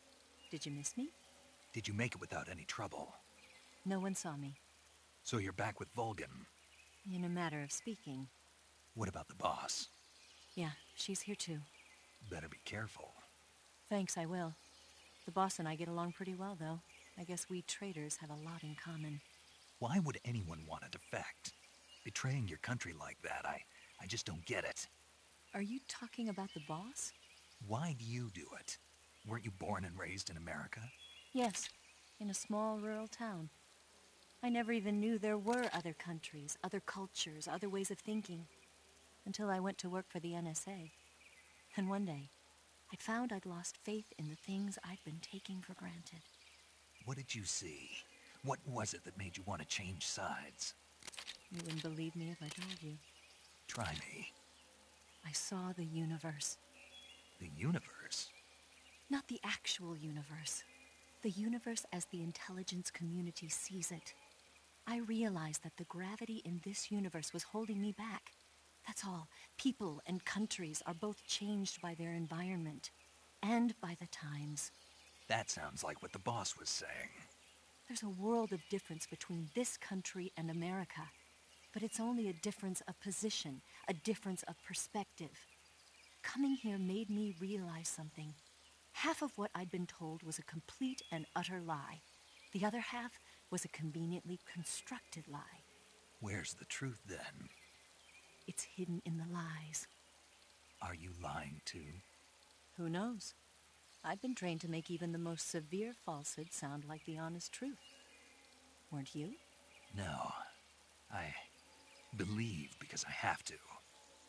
Did you miss me? did you make it without any trouble? No one saw me. So you're back with Vulcan. In a matter of speaking. What about the boss? Yeah, she's here too. Better be careful. Thanks, I will. The boss and I get along pretty well, though. I guess we traders have a lot in common. Why would anyone want to defect? Betraying your country like that, I just don't get it. Are you talking about the boss? Why do you do it? Weren't you born and raised in America? Yes, in a small rural town. I never even knew there were other countries, other cultures, other ways of thinking, until I went to work for the NSA. And one day, I found I'd lost faith in the things I'd been taking for granted. What did you see? What was it that made you want to change sides? You wouldn't believe me if I told you. Try me. I saw the universe. The universe? Not the actual universe. The universe as the intelligence community sees it. I realized that the gravity in this universe was holding me back. That's all. People and countries are both changed by their environment and by the times. That sounds like what the boss was saying. There's a world of difference between this country and America, but it's only a difference of position, a difference of perspective. Coming here made me realize something. Half of what I'd been told was a complete and utter lie. The other half was a conveniently constructed lie. Where's the truth, then? It's hidden in the lies. Are you lying, too? Who knows? I've been trained to make even the most severe falsehood sound like the honest truth. Weren't you? No. I believe because I have to,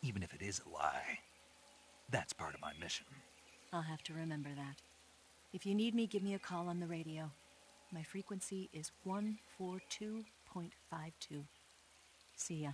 even if it is a lie. That's part of my mission. I'll have to remember that. If you need me, give me a call on the radio. My frequency is 142.52. See ya.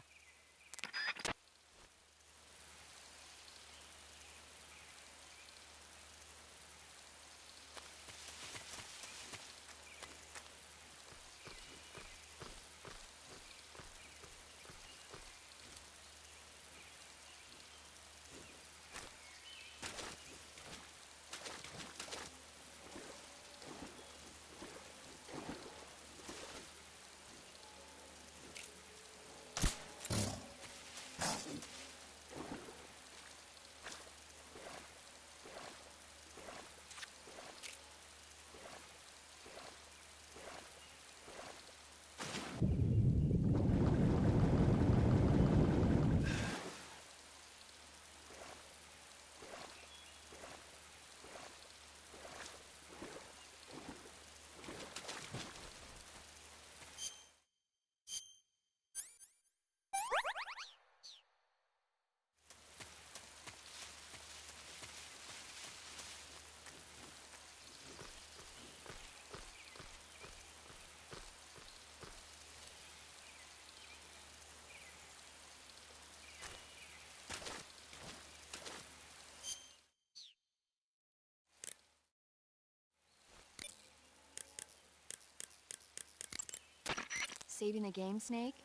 Saving the game, Snake?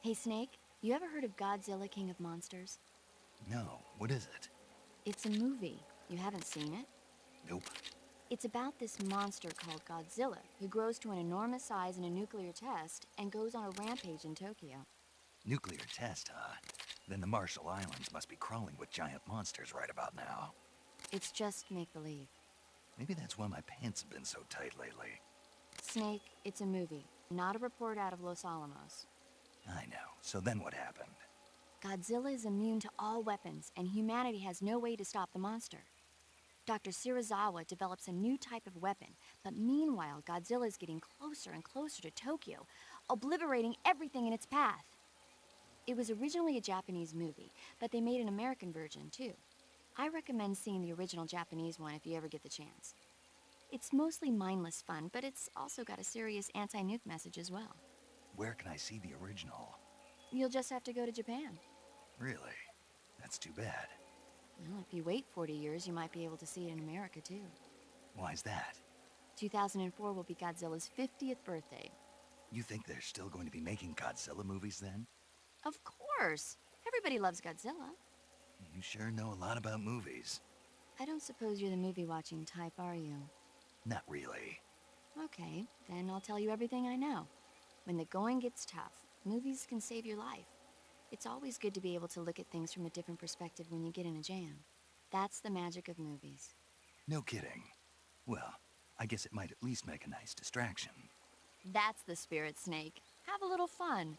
Hey, Snake, you ever heard of Godzilla, King of Monsters? No, what is it? It's a movie. You haven't seen it? Nope. It's about this monster called Godzilla, who grows to an enormous size in a nuclear test and goes on a rampage in Tokyo. Nuclear test, huh? Then the Marshall Islands must be crawling with giant monsters right about now. It's just make-believe. Maybe that's why my pants have been so tight lately. Snake, it's a movie, not a report out of Los Alamos. I know. So then what happened? Godzilla is immune to all weapons, and humanity has no way to stop the monster. Dr. Shirazawa develops a new type of weapon, but meanwhile, Godzilla is getting closer and closer to Tokyo, obliterating everything in its path. It was originally a Japanese movie, but they made an American version, too. I recommend seeing the original Japanese one if you ever get the chance. It's mostly mindless fun, but it's also got a serious anti-nuke message as well. Where can I see the original? You'll just have to go to Japan. Really? That's too bad. Well, if you wait 40 years, you might be able to see it in America, too. Why's that? 2004 will be Godzilla's 50th birthday. You think they're still going to be making Godzilla movies then? Of course. Everybody loves Godzilla. You sure know a lot about movies. I don't suppose you're the movie-watching type, are you? Not really. Okay, then I'll tell you everything I know. When the going gets tough, movies can save your life. It's always good to be able to look at things from a different perspective when you get in a jam. That's the magic of movies. No kidding. Well, I guess it might at least make a nice distraction. That's the spirit, Snake. Have a little fun.